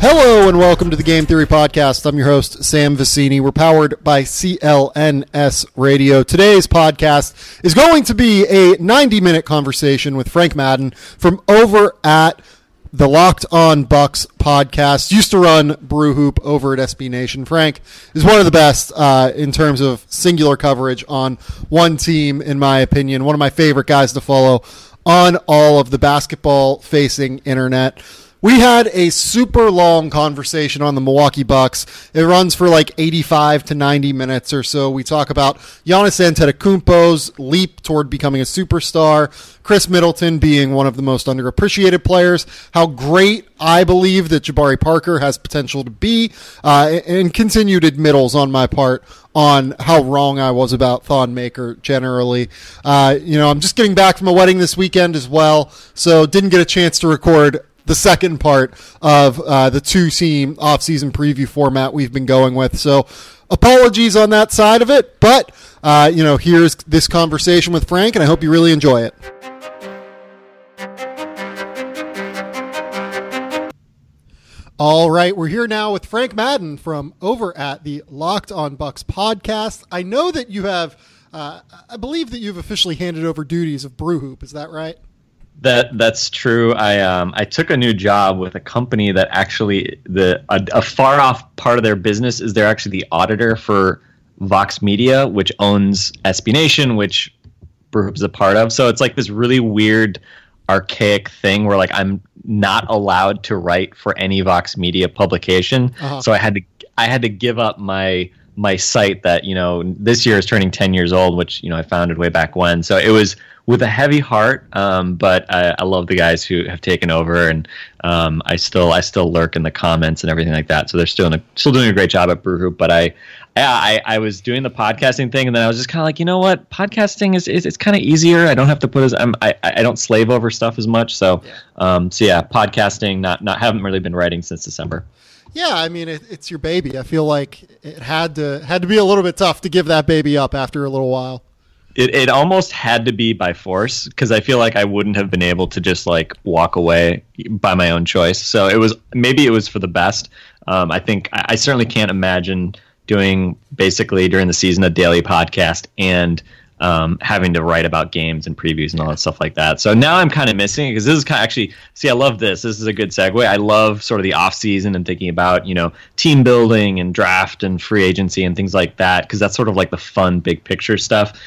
Hello and welcome to the Game Theory Podcast. I'm your host, Sam Vecenie. We're powered by CLNS Radio. Today's podcast is going to be a 90-minute conversation with Frank Madden from over at the Locked On Bucks podcast. Used to run BrewHoop over at SB Nation. Frank is one of the best in terms of singular coverage on one team, in my opinion. One of my favorite guys to follow on all of the basketball-facing internet. We had a super long conversation on the Milwaukee Bucks. It runs for like 85 to 90 minutes or so. We talk about Giannis Antetokounmpo's leap toward becoming a superstar, Chris Middleton being one of the most underappreciated players, how great I believe that Jabari Parker has potential to be, and continued admittals on my part on how wrong I was about Thon Maker generally. I'm just getting back from a wedding this weekend as well, so didn't get a chance to record the second part of the two-team off-season preview format we've been going with. So apologies on that side of it, but, here's this conversation with Frank, and I hope you really enjoy it. All right, we're here now with Frank Madden from over at the Locked On Bucks podcast. I know that you have, I believe that you've officially handed over duties of BrewHoop. Is that right? That's true. I took a new job with a company that actually a far off part of their business is they're actually the auditor for Vox Media, which owns SB Nation, which BrewHoop is a part of. So it's like this really weird, archaic thing where like I'm not allowed to write for any Vox Media publication. Uh-huh. So I had to give up my site that this year is turning 10 years old, which I founded way back when. So it was with a heavy heart, but I love the guys who have taken over, and I still lurk in the comments and everything like that. So they're still doing a great job at BrewHoop. But I was doing the podcasting thing, and then I was just kind of like, you know what, podcasting is kind of easier. I don't have to put I don't slave over stuff as much. So podcasting haven't really been writing since December. Yeah, I mean it's your baby. I feel like it had to be a little bit tough to give that baby up after a little while. It almost had to be by force, because I feel like I wouldn't have been able to just like walk away by my own choice. So it was for the best. I think I certainly can't imagine doing basically during the season a daily podcast and having to write about games and previews and all that stuff like that. So now I'm kind of missing it, because this is kind of actually, I love this. This is a good segue. I love sort of the off season and thinking about, team building and draft and free agency and things like that, because that's sort of like the fun big picture stuff.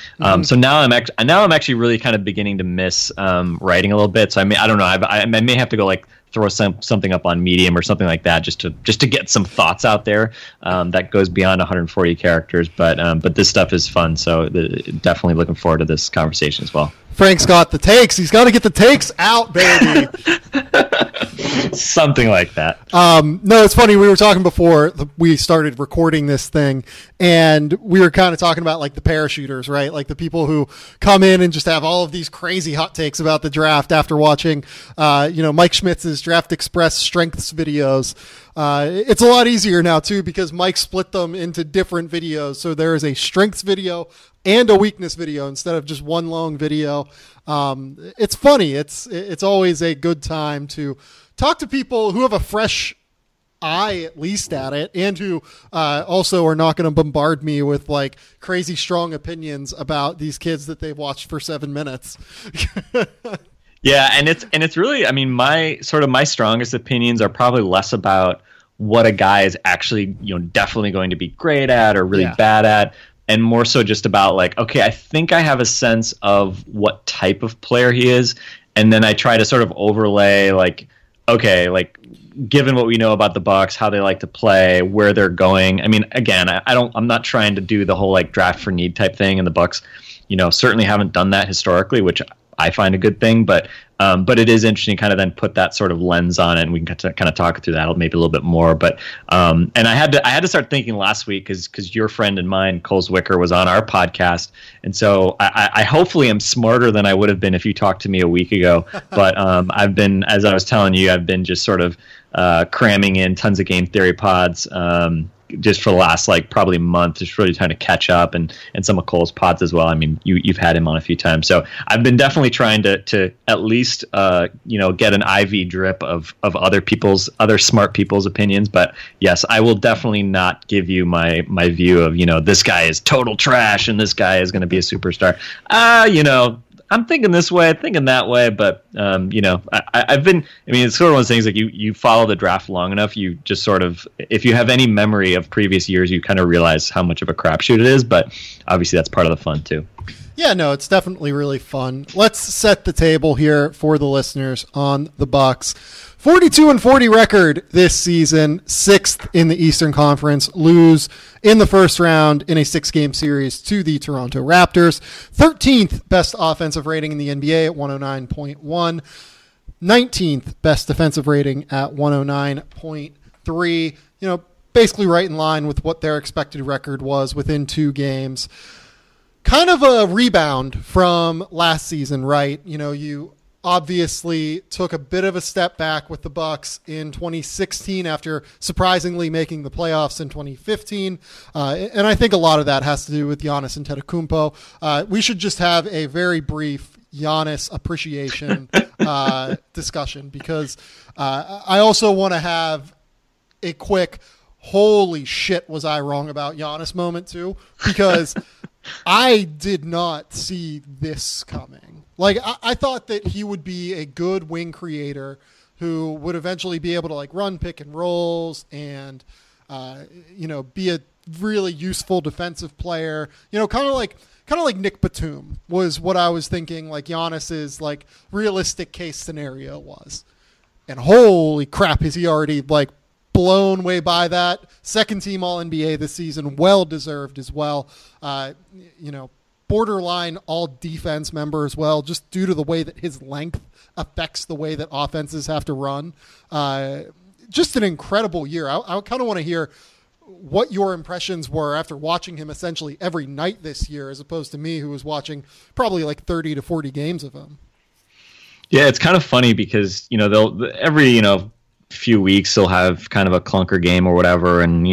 So now I'm actually really kind of beginning to miss writing a little bit. So I don't know. I may have to go like throw something up on Medium or something like that just to get some thoughts out there that goes beyond 140 characters. But this stuff is fun, so definitely looking forward to this conversation as well. Frank's got the takes. He's got to get the takes out, baby. Something like that. No, it's funny. We were talking before we started recording this thing, and we were kind of talking about like the parachuters, right? Like the people who come in and just have all of these crazy hot takes about the draft after watching, Mike Schmitz's Draft Express strengths videos. It's a lot easier now too, because Mike split them into different videos. So there is a strengths video and a weakness video instead of just one long video. It's funny. It's always a good time to talk to people who have a fresh eye at least at it, and who also are not going to bombard me with like crazy strong opinions about these kids that they've watched for 7 minutes. Yeah, and it's really, I mean, my strongest opinions are probably less about what a guy is actually, definitely going to be great at or really bad at, and more so just about like, okay, I think I have a sense of what type of player he is, and then I try to sort of overlay like, okay, like given what we know about the Bucks, how they like to play, where they're going. I mean, again, I'm not trying to do the whole like draft for need type thing, and the Bucks, certainly haven't done that historically, which I find a good thing, but it is interesting to kind of then put that sort of lens on it, and we can kind of talk through that maybe a little bit more. But and I had to start thinking last week because your friend and mine, Cole Zwicker, was on our podcast, and so I hopefully am smarter than I would have been if you talked to me a week ago. But I've been, as I was telling you, I've been just sort of cramming in tons of game theory pods. just for the last like probably month, just really trying to catch up, and some of Cole's pods as well. I mean, you've had him on a few times, so I've been definitely trying to at least get an IV drip of other smart people's opinions. But yes, I will definitely not give you my view of this guy is total trash and this guy is going to be a superstar. I'm thinking this way, thinking that way, but I've been. I mean, it's sort of one of those things like you follow the draft long enough, you just sort of, if you have any memory of previous years, you kind of realize how much of a crapshoot it is. But obviously, that's part of the fun too. Yeah, no, it's definitely really fun. Let's set the table here for the listeners on the Bucks. 42-40 record this season, 6th in the Eastern Conference, lose in the first round in a 6-game series to the Toronto Raptors. 13th best offensive rating in the NBA at 109.1. 19th best defensive rating at 109.3. Basically right in line with what their expected record was within 2 games. Kind of a rebound from last season, right? You obviously took a bit of a step back with the Bucks in 2016 after surprisingly making the playoffs in 2015. And I think a lot of that has to do with Giannis Antetokounmpo. We should just have a very brief Giannis appreciation discussion, because I also want to have a quick holy shit was I wrong about Giannis moment too, because I did not see this coming. Like, I thought that he would be a good wing creator who would eventually be able to like run pick and rolls and, be a really useful defensive player, kind of like Nick Batum was what I was thinking. Like Giannis's like realistic case scenario was, and holy crap, is he already like blown way by that. Second team All NBA this season, well deserved as well. Borderline all defense member as well, just due to the way that his length affects the way that offenses have to run. Just an incredible year. I kind of want to hear what your impressions were after watching him essentially every night this year, as opposed to me, who was watching probably like 30 to 40 games of him. Yeah, it's kind of funny because, they'll every, few weeks they'll have kind of a clunker game or whatever, and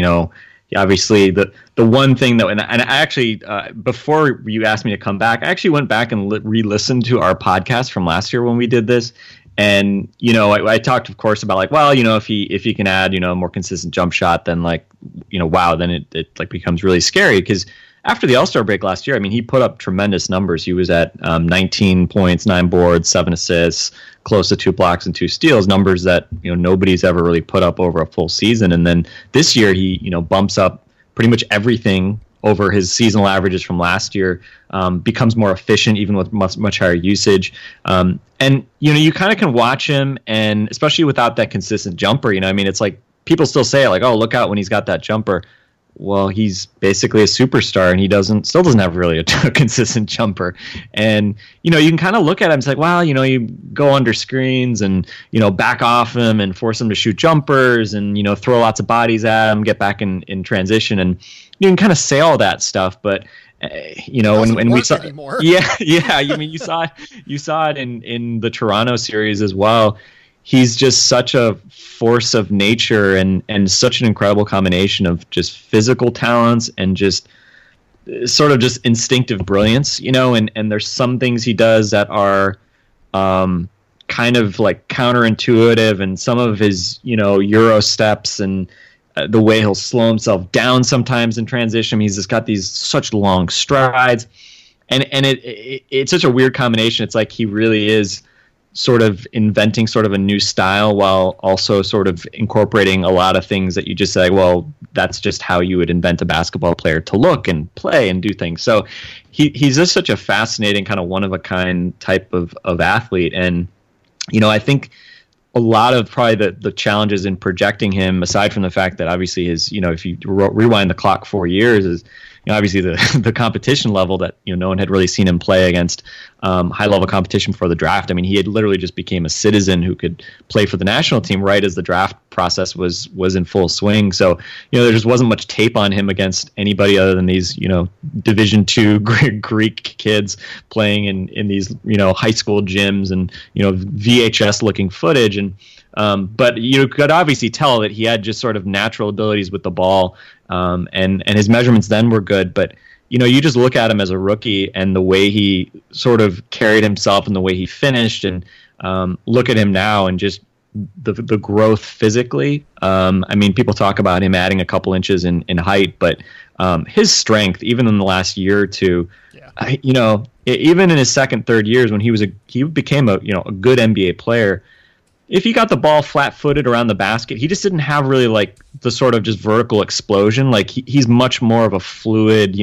obviously the one thing that, and I actually before you asked me to come back, I actually went back and re-listened to our podcast from last year when we did this, and I talked of course about like, well, if he can add a more consistent jump shot, then like wow, then it like becomes really scary, because after the All-Star break last year, I mean, he put up tremendous numbers. He was at 19 points, 9 boards, 7 assists, close to 2 blocks and 2 steals, numbers that nobody's ever really put up over a full season. And then this year, he bumps up pretty much everything over his seasonal averages from last year, becomes more efficient even with much higher usage. And you kind of can watch him, and especially without that consistent jumper, I mean, it's like people still say it, like, oh, look out when he's got that jumper. Well, he's basically a superstar, and he still doesn't have really a consistent jumper. And you can kind of look at him, it's like, wow, you go under screens and back off him and force him to shoot jumpers and throw lots of bodies at him, get back in transition, and you can kind of say all that stuff, but when we saw anymore. yeah, I mean, you saw it in the Toronto series as well. He's just such a force of nature and such an incredible combination of just physical talents and just sort of just instinctive brilliance, and there's some things he does that are kind of like counterintuitive, and some of his, Euro steps and the way he'll slow himself down sometimes in transition. He's just got these such long strides, and it's such a weird combination. It's like he really is sort of inventing sort of a new style while also sort of incorporating a lot of things that you just say, well, that's just how you would invent a basketball player to look and play and do things. So he's just such a fascinating kind of one-of-a-kind type of athlete. And, I think a lot of probably the challenges in projecting him, aside from the fact that obviously his, if you rewind the clock 4 years, is obviously the competition level that no one had really seen him play against high level competition before the draft. I mean, he had literally just became a citizen who could play for the national team right as the draft process was in full swing. So there just wasn't much tape on him against anybody other than these Division II Greek kids playing in these high school gyms and VHS looking footage. And But you could obviously tell that he had just sort of natural abilities with the ball, and his measurements then were good. But you just look at him as a rookie and the way he sort of carried himself and the way he finished, and look at him now and just the growth physically. I mean, people talk about him adding a couple inches in height, but his strength, even in the last year or two, even in his second, third years when he became a good NBA player. If he got the ball flat-footed around the basket, he just didn't have really like the sort of just vertical explosion. Like he's much more of a fluid,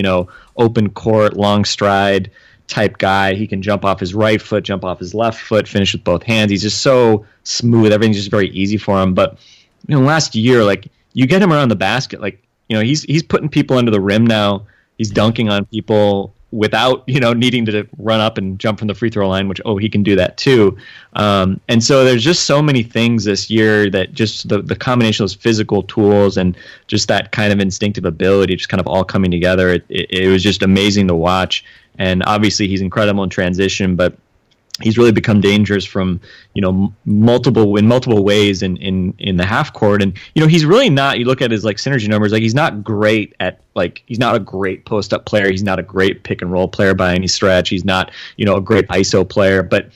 open court, long stride type guy. He can jump off his right foot, jump off his left foot, finish with both hands. He's just so smooth. Everything's just very easy for him. But last year, like you get him around the basket, like he's putting people under the rim now. He's dunking on people without needing to run up and jump from the free throw line, which he can do that too. And so there's just so many things this year that just the combination of those physical tools and just that kind of instinctive ability just kind of all coming together. It was just amazing to watch. And obviously he's incredible in transition, but he's really become dangerous from multiple ways in the half court. And he's really not, you look at his like synergy numbers, like he's not great at, like he's not a great post up player, he's not a great pick and roll player by any stretch, he's not a great ISO player, but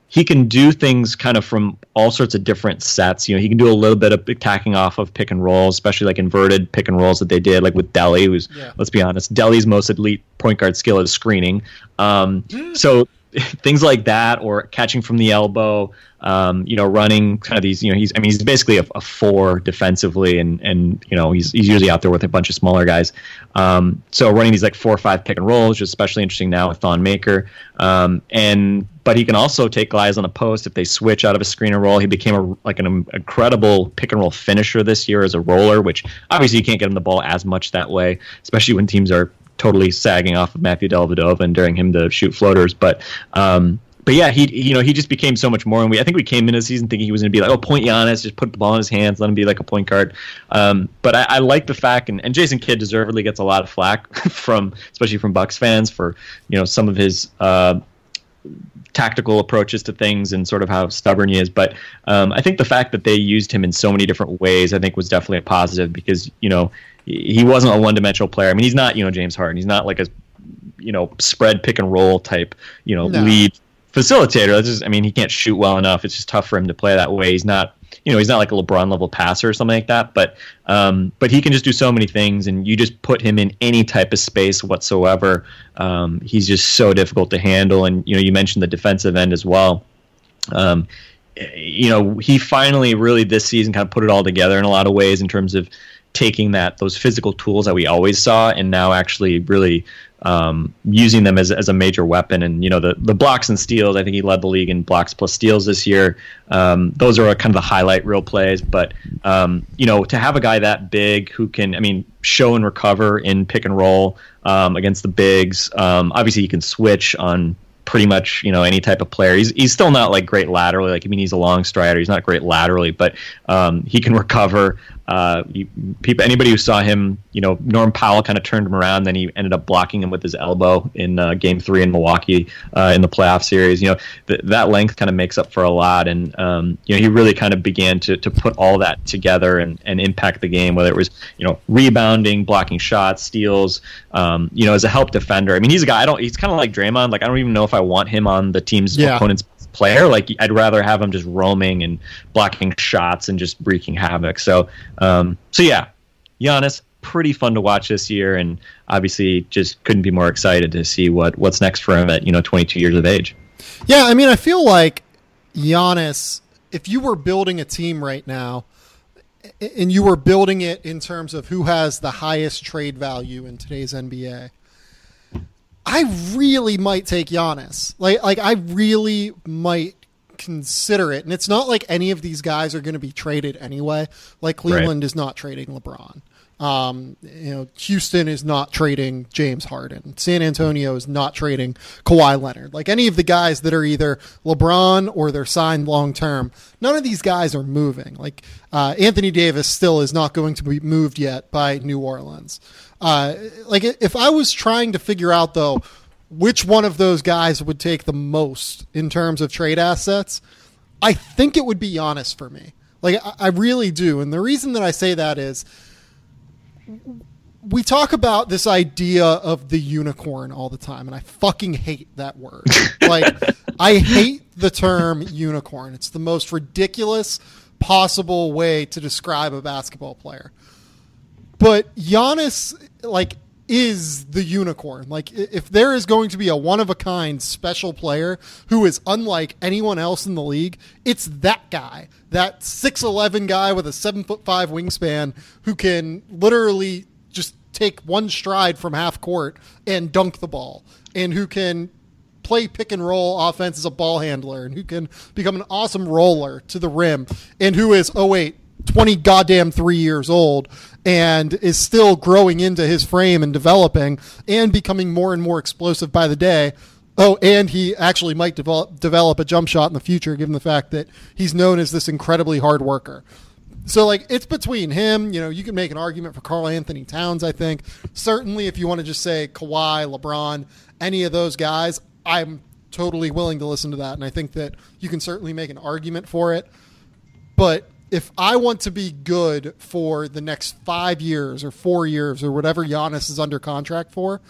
he can do things kind of from all sorts of different sets. He can do a little bit of attacking off of pick and rolls, especially like inverted pick and rolls that they did, like with Delly, who's, let's be honest, Delly's most elite point guard skill is screening. So things like that, or catching from the elbow, running kind of these, he's basically a four defensively, and he's usually out there with a bunch of smaller guys. So running these like 4 or 5 pick and rolls, which is especially interesting now with Thon Maker. But he can also take guys on the post if they switch out of a screen and roll. He became an incredible pick and roll finisher this year as a roller, which obviously you can't get him the ball as much that way, especially when teams are totally sagging off of Matthew Dellavedova and daring him to shoot floaters. But yeah, he just became so much more. And I think we came into the season thinking he was going to be like, point Giannis, just put the ball in his hands, let him be like a point guard. But I like the fact, and Jason Kidd deservedly gets a lot of flack especially from Bucks fans for some of his tactical approaches to things and sort of how stubborn he is. But I think the fact that they used him in so many different ways, I think was definitely a positive, because he wasn't a one-dimensional player. I mean, he's not James Harden. He's not like a spread pick and roll type lead facilitator. He can't shoot well enough. It's just tough for him to play that way. He's not he's not like a LeBron level passer or something like that. But he can just do so many things, and you just put him in any type of space whatsoever. He's just so difficult to handle. And you mentioned the defensive end as well. He finally really this season kind of put it all together in a lot of ways in terms of taking those physical tools that we always saw and now actually really using them as a major weapon. And the blocks and steals, I think he led the league in blocks plus steals this year. Those are kind of the highlight reel plays. But to have a guy that big who can show and recover in pick and roll against the bigs, obviously he can switch on pretty much any type of player. He's still not like great laterally. He's a long strider. He's not great laterally, but he can recover. Anybody who saw him, Norm Powell kind of turned him around. Then he ended up blocking him with his elbow in Game 3 in Milwaukee in the playoff series. That length kind of makes up for a lot, and he really kind of began to put all that together and impact the game. Whether it was rebounding, blocking shots, steals, as a help defender. He's a guy. He's kind of like Draymond. I don't even know if I want him on the team's opponent's player. I'd rather have him just roaming and blocking shots and just wreaking havoc. So yeah, Giannis, pretty fun to watch this year, and obviously just couldn't be more excited to see what's next for him at 22 years of age. Yeah, I feel like Giannis, if you were building a team right now and you were building it in terms of who has the highest trade value in today's NBA, I really might take Giannis. I really might consider it. And it's not like any of these guys are going to be traded anyway. Cleveland is not trading LeBron. Houston is not trading James Harden. San Antonio is not trading Kawhi Leonard. Any of the guys that are either LeBron or they're signed long term, none of these guys are moving. Anthony Davis still is not going to be moved yet by New Orleans. If I was trying to figure out though which one of those guys would take the most in terms of trade assets, I think it would be Giannis for me. Like, I really do. And the reason that I say that is we talk about this idea of the unicorn all the time, and I fucking hate that word. Like, I hate the term unicorn. It's the most ridiculous possible way to describe a basketball player. But Giannis, like, is the unicorn. Like, if there is going to be a one-of-a-kind special player who is unlike anyone else in the league, it's that guy. That 6'11" guy with a 7'5" wingspan who can literally just take one stride from half court and dunk the ball, and who can play pick and roll offense as a ball handler, and who can become an awesome roller to the rim, and who is, 23 years old and is still growing into his frame and developing and becoming more and more explosive by the day. Oh, and he actually might develop a jump shot in the future, given the fact that he's known as this incredibly hard worker. So, like, it's between him. You know, you can make an argument for Karl Anthony Towns, I think. Certainly, if you want to just say Kawhi, LeBron, any of those guys, I'm totally willing to listen to that. And I think that you can certainly make an argument for it. But if I want to be good for the next 5 years or 4 years or whatever Giannis is under contract for,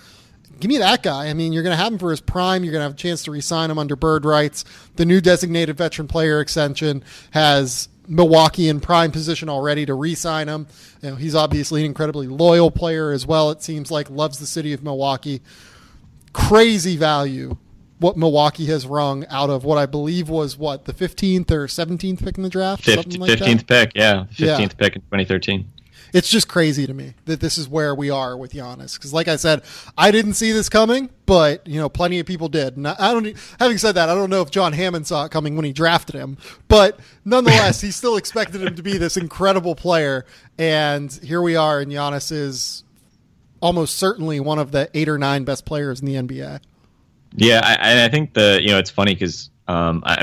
give me that guy. I mean, you're going to have him for his prime. You're going to have a chance to re-sign him under bird rights. The new designated veteran player extension has Milwaukee in prime position already to re-sign him. You know, he's obviously an incredibly loyal player as well. It seems like loves the city of Milwaukee. Crazy value what Milwaukee has wrung out of what I believe was the 15th or 17th pick in the draft? 15th pick, yeah. 15th pick in 2013. It's just crazy to me that this is where we are with Giannis. Because like I said, I didn't see this coming, but you know, plenty of people did. And having said that, I don't know if John Hammond saw it coming when he drafted him, but nonetheless, he still expected him to be this incredible player. And here we are, and Giannis is almost certainly one of the 8 or 9 best players in the NBA. Yeah, I think it's funny because I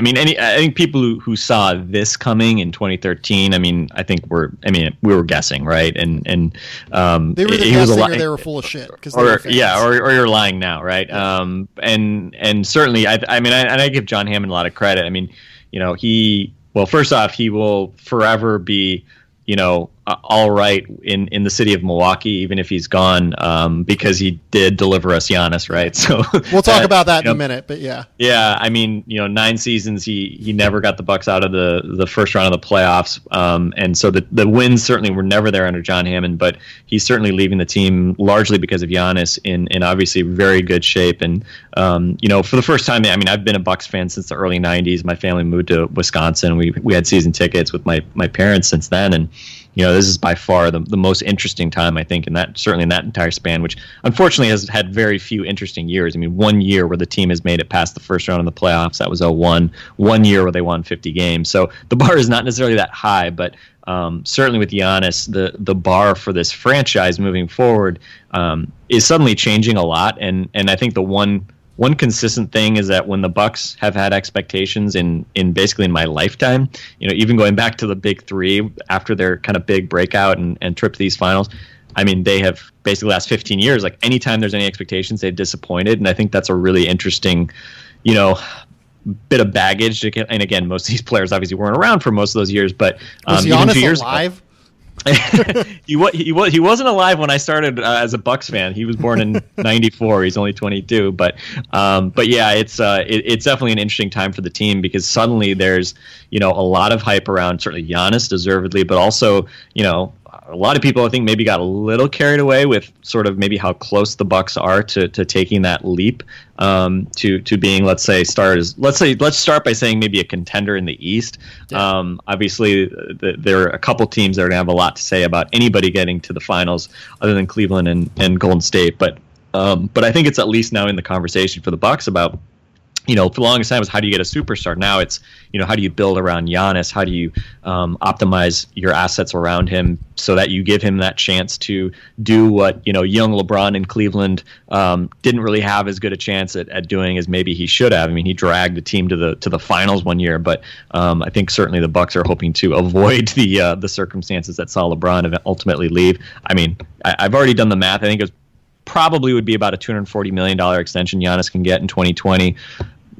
think people who saw this coming in 2013, I think we were guessing, right? And they were guessing, or they were full of shit. Or you're lying now, right? Yeah. And certainly, I give John Hammond a lot of credit. I mean, you know, first off, he will forever be, you know, all right in the city of Milwaukee, even if he's gone, because he did deliver us Giannis, right? So we'll talk about that in a minute, but yeah. Yeah, I mean, you know, 9 seasons, he never got the Bucks out of the first round of the playoffs, and so the wins certainly were never there under John Hammond, but he's certainly leaving the team largely because of Giannis in obviously very good shape. And you know, for the first time, I mean, I've been a Bucks fan since the early 90s. My family moved to Wisconsin. We had season tickets with my parents since then, and you know, this is by far the most interesting time, I think, in that entire span, which unfortunately has had very few interesting years. I mean, 1 year where the team has made it past the first round of the playoffs, that was 2001. 1 year where they won 50 games. So the bar is not necessarily that high, but certainly with Giannis, the bar for this franchise moving forward is suddenly changing a lot. And I think the one consistent thing is that when the Bucks have had expectations in basically in my lifetime, you know, even going back to the big three after their kind of big breakout and trip to these finals, I mean, they have basically the last 15 years, like anytime there's any expectations, they've disappointed. And I think that's a really interesting, you know, bit of baggage. And again, most of these players obviously weren't around for most of those years, but was even 2 Giannis years alive? He wasn't alive when I started as a Bucks fan. He was born in '94. He's only 22, but yeah, it's definitely an interesting time for the team because suddenly there's, you know, a lot of hype around certainly Giannis deservedly, but also, you know, a lot of people I think maybe got a little carried away with sort of maybe how close the Bucks are to taking that leap to being, let's start by saying maybe a contender in the East. Yeah. Obviously, there are a couple teams that are going to have a lot to say about anybody getting to the finals other than Cleveland and Golden State. But I think it's at least now in the conversation for the Bucks about, you know, for the longest time was how do you get a superstar? Now it's, you know, how do you build around Giannis? How do you optimize your assets around him so that you give him that chance to do what, you know, young LeBron in Cleveland didn't really have as good a chance at doing as maybe he should have. I mean, he dragged the team to the finals one year, but I think certainly the Bucks are hoping to avoid the circumstances that saw LeBron ultimately leave. I mean, I've already done the math. I think it probably would be about a $240 million extension Giannis can get in 2020.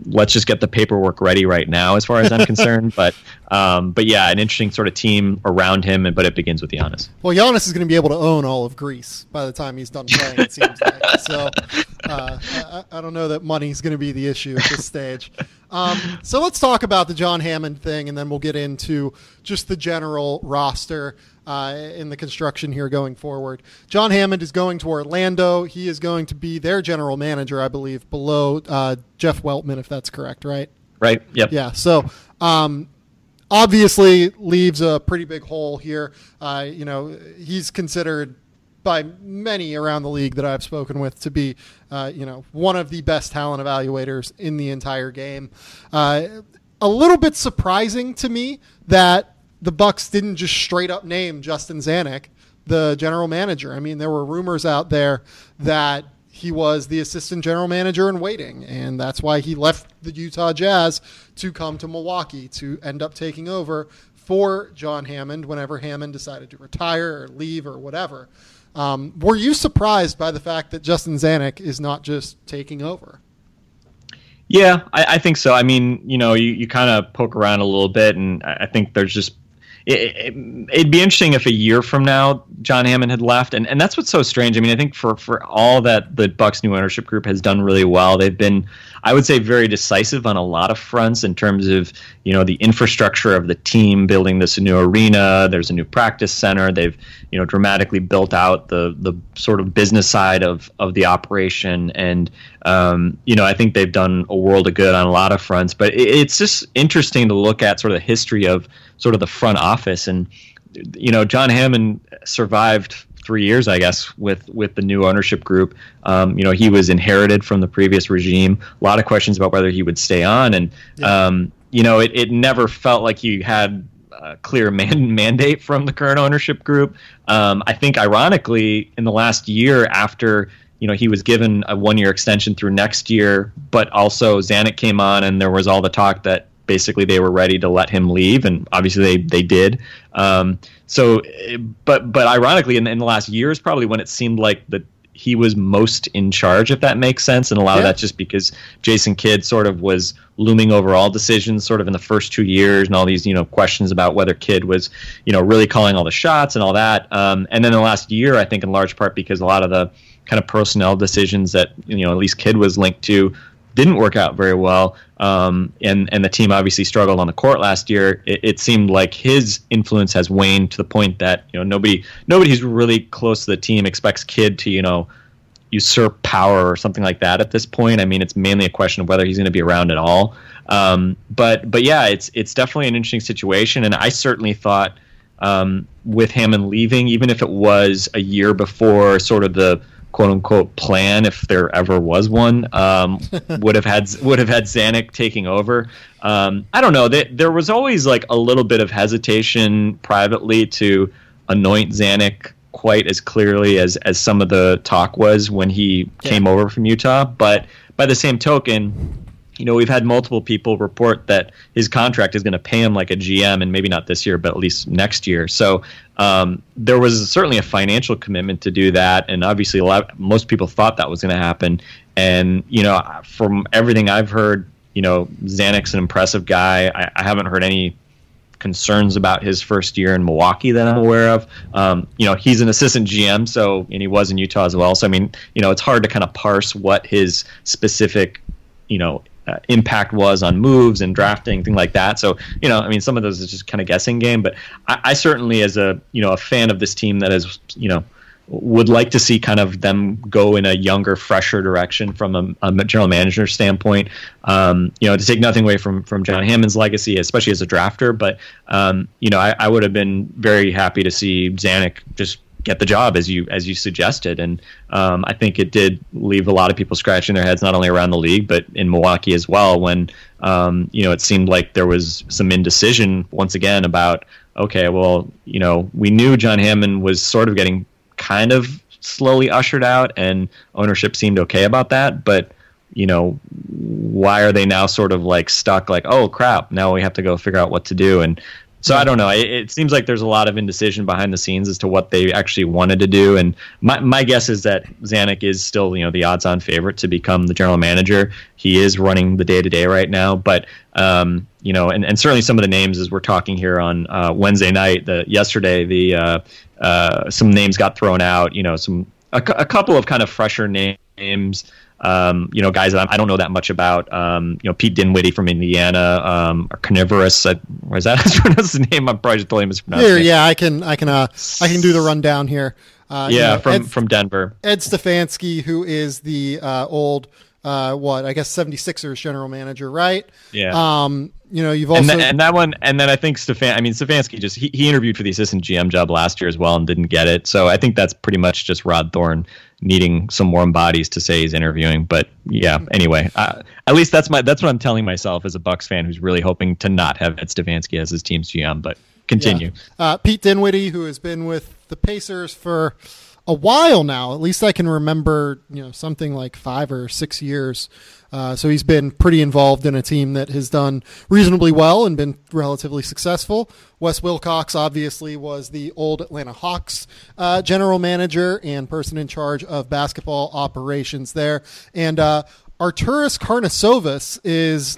let's just get the paperwork ready right now, as far as I'm concerned. But yeah, an interesting sort of team around him, but it begins with Giannis. Well, Giannis is going to be able to own all of Greece by the time he's done playing, it seems like. So I don't know that money's going to be the issue at this stage. So let's talk about the John Hammond thing, and then we'll get into just the general roster in the construction here going forward. John Hammond is going to Orlando. He is going to be their general manager, I believe, below Jeff Weltman, if that's correct, right? Right. Yep. Yeah. So obviously leaves a pretty big hole here. He's considered by many around the league that I've spoken with to be, one of the best talent evaluators in the entire game. A little bit surprising to me that the Bucks didn't just straight up name Justin Zanuck the general manager. I mean, there were rumors out there that he was the assistant general manager in waiting, and that's why he left the Utah Jazz to come to Milwaukee to end up taking over for John Hammond whenever Hammond decided to retire or leave or whatever. Were you surprised by the fact that Justin Zanuck is not just taking over? Yeah, I think so. I mean, you kind of poke around a little bit, and I think there's just it'd be interesting if a year from now John Hammond had left, and that's what's so strange. I mean, I think for all that the Bucks' new ownership group has done really well, they've been, I would say, very decisive on a lot of fronts in terms of the infrastructure of the team, building this new arena. There's a new practice center. They've dramatically built out the sort of business side of the operation, and I think they've done a world of good on a lot of fronts. But it's just interesting to look at sort of the history of sort of the front office, and John Hammond survived 3 years, I guess, with the new ownership group. He was inherited from the previous regime. A lot of questions about whether he would stay on, and it never felt like he had a clear mandate from the current ownership group. I think, ironically, in the last year, after he was given a 1-year extension through next year, but also Zanuck came on, and there was all the talk that basically they were ready to let him leave, and obviously they did. But ironically, in the last year is probably when it seemed like that he was most in charge, if that makes sense. And a lot of that just because Jason Kidd sort of was looming over all decisions sort of in the first 2 years, and all these questions about whether Kidd was really calling all the shots and all that. And then the last year, I think in large part because a lot of the kind of personnel decisions that at least Kidd was linked to didn't work out very well, and the team obviously struggled on the court last year. It seemed like his influence has waned to the point that nobody who's really close to the team expects Kidd to usurp power or something like that at this point. I mean, it's mainly a question of whether he's going to be around at all. But yeah, it's definitely an interesting situation, and I certainly thought with Hammond leaving, even if it was a year before sort of the quote-unquote plan, if there ever was one, would have had Zanuck taking over. I don't know. There was always like a little bit of hesitation privately to anoint Zanuck quite as clearly as some of the talk was when he came over from Utah. But by the same token, we've had multiple people report that his contract is going to pay him like a GM, and maybe not this year, but at least next year. So there was certainly a financial commitment to do that, and obviously most people thought that was going to happen. And from everything I've heard, Zanuck's an impressive guy. I haven't heard any concerns about his first year in Milwaukee that I'm aware of. He's an assistant GM, and he was in Utah as well. So I mean, it's hard to kind of parse what his specific impact was on moves and drafting, things like that. So, some of those is just kind of guessing game, but I certainly, as a fan of this team that is, would like to see kind of them go in a younger, fresher direction from a general manager standpoint, to take nothing away from John Hammond's legacy, especially as a drafter. But, I would have been very happy to see Zanuck just get the job as you suggested, and I think it did leave a lot of people scratching their heads, not only around the league but in Milwaukee as well, when it seemed like there was some indecision once again about, okay, well, we knew John Hammond was sort of getting kind of slowly ushered out, and ownership seemed okay about that, but why are they now sort of like stuck, like, oh crap, now we have to go figure out what to do? And So I don't know. It seems like there's a lot of indecision behind the scenes as to what they actually wanted to do. And my guess is that Zanuck is still, the odds-on favorite to become the general manager. He is running the day-to-day right now. But, and certainly some of the names, as we're talking here on Wednesday night, yesterday, some names got thrown out, a couple of kind of fresher names. Guys that I don't know that much about. Pete Dinwiddie from Indiana, or Carnivorous. Is that his pronounced name? I'm probably just totally mispronouncing. Here, yeah, I can do the rundown here. From Denver. Ed Stefanski, who is the old 76ers general manager, right? Yeah. You've also and that one, and then I think Stefanski just he interviewed for the assistant GM job last year as well and didn't get it. So I think that's pretty much just Rod Thorne needing some warm bodies to say he's interviewing. But yeah, anyway, at least that's what I'm telling myself as a Bucks fan who's really hoping to not have Ed Stefanski as his team's GM. But continue. Yeah. Pete Dinwiddie, who has been with the Pacers for a while now, at least I can remember, something like 5 or 6 years. So he's been pretty involved in a team that has done reasonably well and been relatively successful. Wes Wilcox obviously was the old Atlanta Hawks general manager and person in charge of basketball operations there. And Arturas Karnisovas is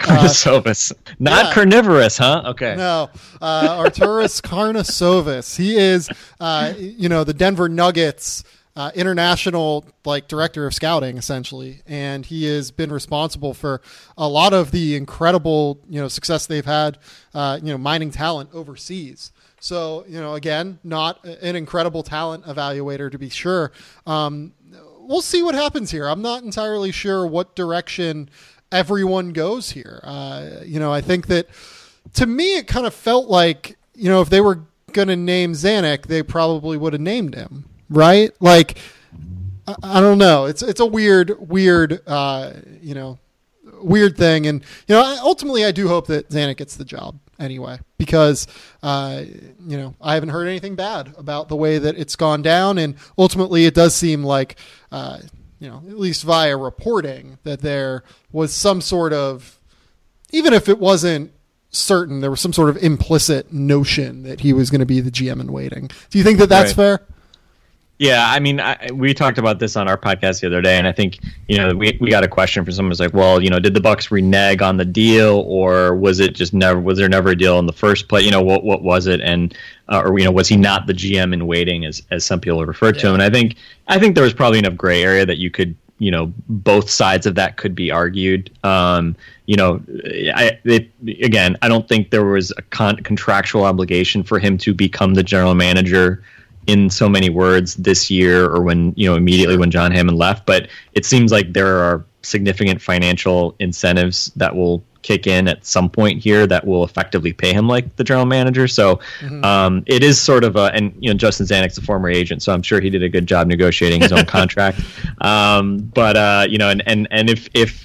not carnivorous, huh? Okay. No, Arturas Karnisovas. He is, the Denver Nuggets international director of scouting, essentially, and he has been responsible for a lot of the incredible success they've had, mining talent overseas. So again, not an incredible talent evaluator to be sure. We'll see what happens here. I'm not entirely sure what direction everyone goes here. I think that to me, it kind of felt like, if they were going to name Zanuck, they probably would have named him, right? I don't know. It's a weird thing. And, ultimately I do hope that Zanuck gets the job anyway, because, I haven't heard anything bad about the way that it's gone down. And ultimately it does seem like, at least via reporting, that there was some sort of, even if it wasn't certain, there was some sort of implicit notion that he was going to be the GM in waiting. Do you think that that's fair? Yeah, I mean, we talked about this on our podcast the other day, and I think, we got a question from someone who's like, well, did the Bucks renege on the deal, or was it just was there never a deal in the first place? What was it? And, was he not the GM in waiting, as some people refer to him? And I think there was probably enough gray area that you could, both sides of that could be argued. I don't think there was a contractual obligation for him to become the general manager in so many words this year, or when, immediately when John Hammond left. But it seems like there are significant financial incentives that will kick in at some point here that will effectively pay him like the general manager. So it is sort of Justin Zanuck's a former agent, so I'm sure he did a good job negotiating his own contract.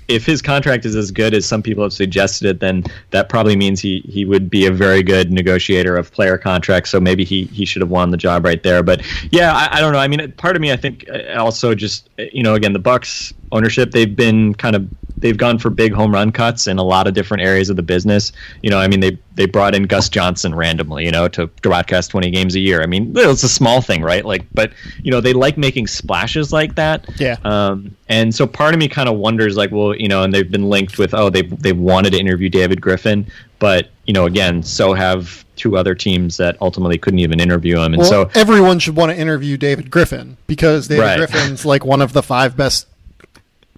If his contract is as good as some people have suggested, then that probably means he would be a very good negotiator of player contracts. So maybe he should have won the job right there. But yeah, I don't know. I mean, part of me, I think also just, again, the Bucks ownership, they've gone for big home run cuts in a lot of different areas of the business. They brought in Gus Johnson randomly, to broadcast 20 games a year. I mean, it's a small thing, right? But they like making splashes like that. Yeah. And so part of me kind of wonders, and they've been linked with, they wanted to interview David Griffin, but again, so have two other teams that ultimately couldn't even interview him. And so everyone should want to interview David Griffin, because David Griffin's one of the 5 best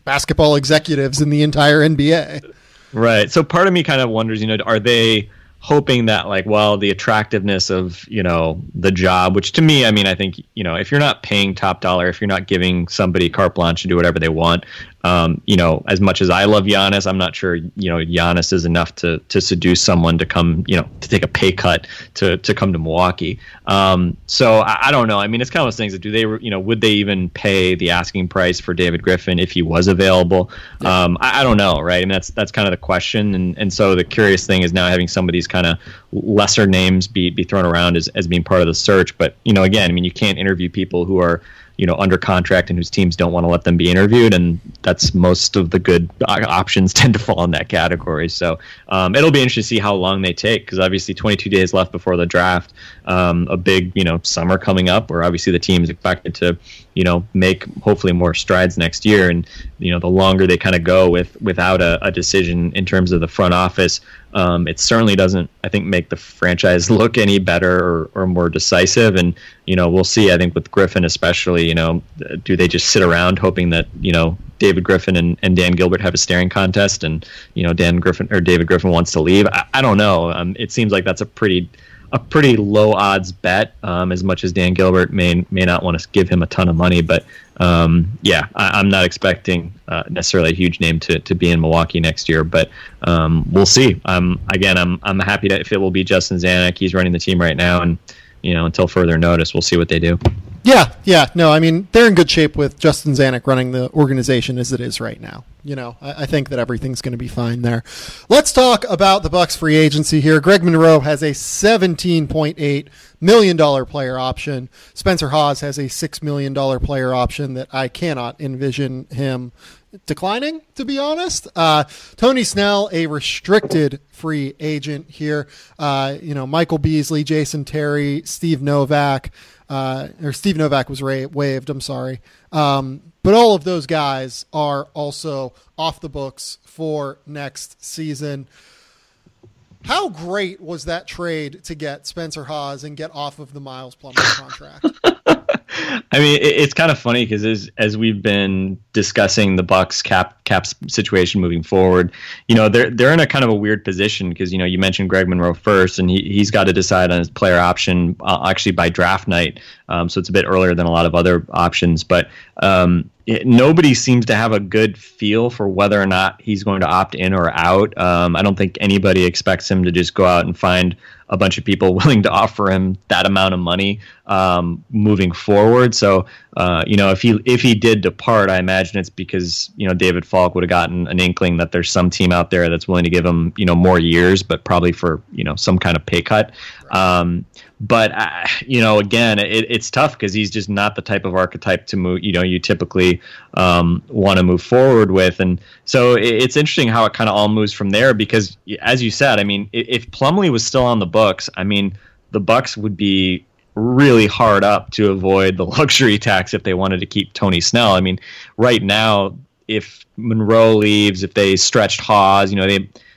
basketball executives in the entire NBA. Right. So part of me kind of wonders, are they hoping that the attractiveness of, the job, which to me, I mean, I think, if you're not paying top dollar, if you're not giving somebody carte blanche to do whatever they want, as much as I love Giannis, I'm not sure, Giannis is enough to seduce someone to come, to take a pay cut to come to Milwaukee. So I don't know. I mean, it's kind of those things that would they even pay the asking price for David Griffin if he was available? Yeah. I don't know. Right. I mean, that's kind of the question. And so the curious thing is now having some of these kind of lesser names be thrown around as being part of the search. But, again, I mean, you can't interview people who are under contract and whose teams don't want to let them be interviewed, and that's most of the good options tend to fall in that category. So it'll be interesting to see how long they take, because obviously 22 days left before the draft, a big summer coming up where obviously the team is expected to make hopefully more strides next year, and the longer they kind of go without a decision in terms of the front office, it certainly doesn't, I think, make the franchise look any better or more decisive. And we'll see. I think with Griffin especially, do they just sit around hoping that David Griffin and Dan Gilbert have a staring contest, and David Griffin wants to leave? I don't know. It seems like that's a pretty low odds bet, as much as Dan Gilbert may not want to give him a ton of money. But I'm not expecting necessarily a huge name to be in Milwaukee next year, but we'll see. I'm happy if it will be Justin Zanuck. He's running the team right now, and until further notice, we'll see what they do. Yeah. No, I mean, they're in good shape with Justin Zanuck running the organization as it is right now. I think that everything's going to be fine there. Let's talk about the Bucks free agency here. Greg Monroe has a $17.8 million player option. Spencer Hawes has a $6 million player option that I cannot envision him declining, to be honest. Tony Snell, a restricted free agent here. Michael Beasley, Jason Terry, Steve Novak. Steve Novak was waived, I'm sorry. But all of those guys are also off the books for next season. How great was that trade to get Spencer Hawes and get off of the Miles Plumlee contract? I mean, it's kind of funny because as we've been discussing the Bucks cap situation moving forward, they're in a kind of a weird position because you mentioned Greg Monroe first, and he's got to decide on his player option actually by draft night, so it's a bit earlier than a lot of other options. But nobody seems to have a good feel for whether or not he's going to opt in or out. I don't think anybody expects him to just go out and find a bunch of people willing to offer him that amount of money moving forward. So, if he did depart, I imagine it's because, David Falk would have gotten an inkling that there's some team out there that's willing to give him, more years, but probably for, some kind of pay cut. But, again, it's tough because he's just not the type of archetype to move, you typically want to move forward with. And so it's interesting how it kind of all moves from there because, as you said, I mean, if Plumlee was still on the books, I mean, the Bucks would be really hard up to avoid the luxury tax if they wanted to keep Tony Snell. I mean, right now, if Monroe leaves, if they stretched Hawes,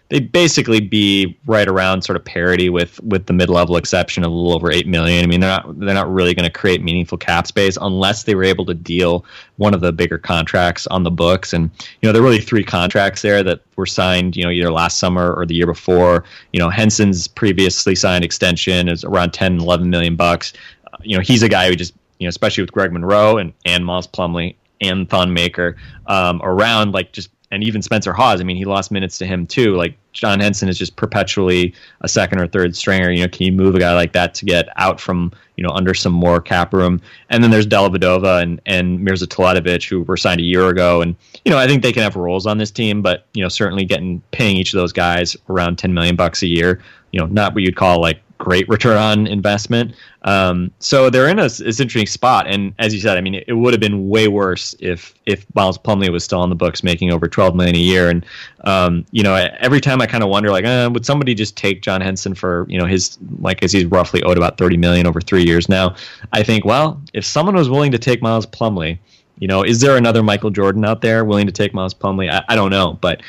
they'd basically be right around sort of parity with the mid-level exception of a little over $8 million. I mean, they're not really going to create meaningful cap space unless they were able to deal one of the bigger contracts on the books. And there are really three contracts there that were signed, either last summer or the year before. Henson's previously signed extension is around 10, 11 million bucks. He's a guy who just, especially with Greg Monroe and Miles Plumlee and Thon Maker around, like just. And even Spencer Hawes, I mean, he lost minutes to him too. Like John Henson is just perpetually a second or third stringer. Can you move a guy like that to get out from, under some more cap room? And then there's Dellavedova and Mirza Teletovic, who were signed a year ago. And, I think they can have roles on this team, but, certainly paying each of those guys around $10 million a year, not what you'd call like great return on investment. So they're in this interesting spot. And as you said, I mean, it would have been way worse if Miles Plumlee was still on the books making over $12 million a year. And, every time I kind of wonder, like, would somebody just take John Henson for, his, like, as he's roughly owed about $30 million over 3 years now. I think, well, if someone was willing to take Miles Plumlee, is there another Michael Jordan out there willing to take Miles Plumlee? I don't know. But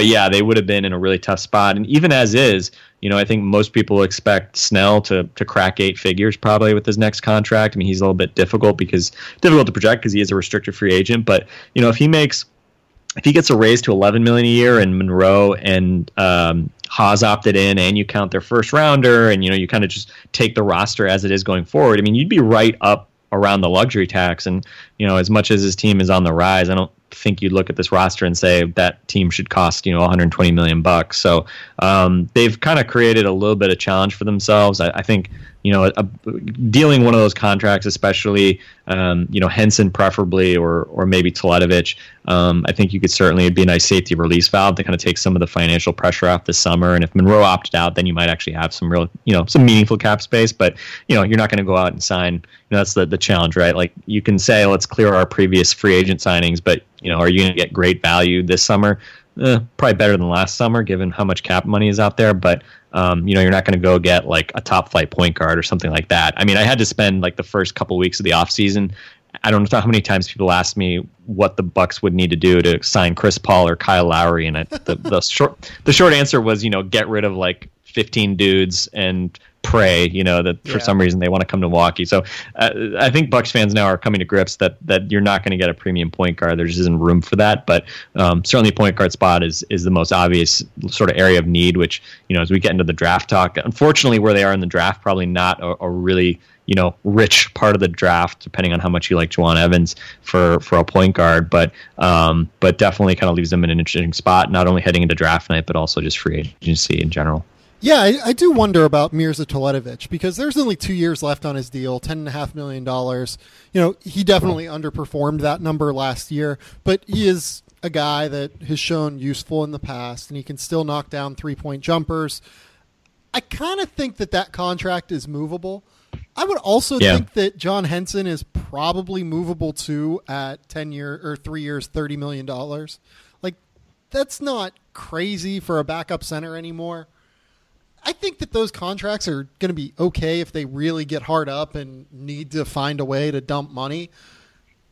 yeah, they would have been in a really tough spot. And even as is, I think most people expect Snell to crack 8 figures probably with his next contract. I mean, he's a little bit difficult to project because he is a restricted free agent. But, if he gets a raise to $11 million a year and Monroe and Hawes opted in and you count their first rounder and, you kind of just take the roster as it is going forward, I mean, you'd be right up around the luxury tax. And, as much as his team is on the rise, I don't think you'd look at this roster and say that team should cost, $120 million bucks. So they've kind of created a little bit of challenge for themselves. I think dealing one of those contracts, especially Henson preferably, or maybe Teletovic. I think you could certainly be a nice safety release valve to kind of take some of the financial pressure off this summer. And if Monroe opted out, then you might actually have some real, some meaningful cap space. But you're not going to go out and sign. That's the challenge, right? Like you can say, let's clear our previous free agent signings, but are you going to get great value this summer? Probably better than last summer, given how much cap money is out there. But you're not going to go get like a top flight point guard or something like that. I mean, I had to spend like the first couple weeks of the offseason. I don't know how many times people asked me what the Bucks would need to do to sign Chris Paul or Kyle Lowry, and the short answer was get rid of like 15 dudes and pray that for some reason they want to come to Milwaukee. So I think Bucks fans now are coming to grips that you're not going to get a premium point guard. There just isn't room for that. But certainly point guard spot is the most obvious sort of area of need, which as we get into the draft talk, unfortunately where they are in the draft, probably not a really rich part of the draft, depending on how much you like Juwan Evans for a point guard, but definitely kind of leaves them in an interesting spot, not only heading into draft night, but also just free agency in general. Yeah, I do wonder about Mirza Teletovic, because there's only 2 years left on his deal, $10.5 million. He definitely underperformed that number last year, but he is a guy that has shown useful in the past, and he can still knock down three-point jumpers. I kind of think that contract is movable. I would also think that John Henson is probably movable too at 3 years, $30 million. Like, that's not crazy for a backup center anymore. I think that those contracts are going to be okay if they really get hard up and need to find a way to dump money.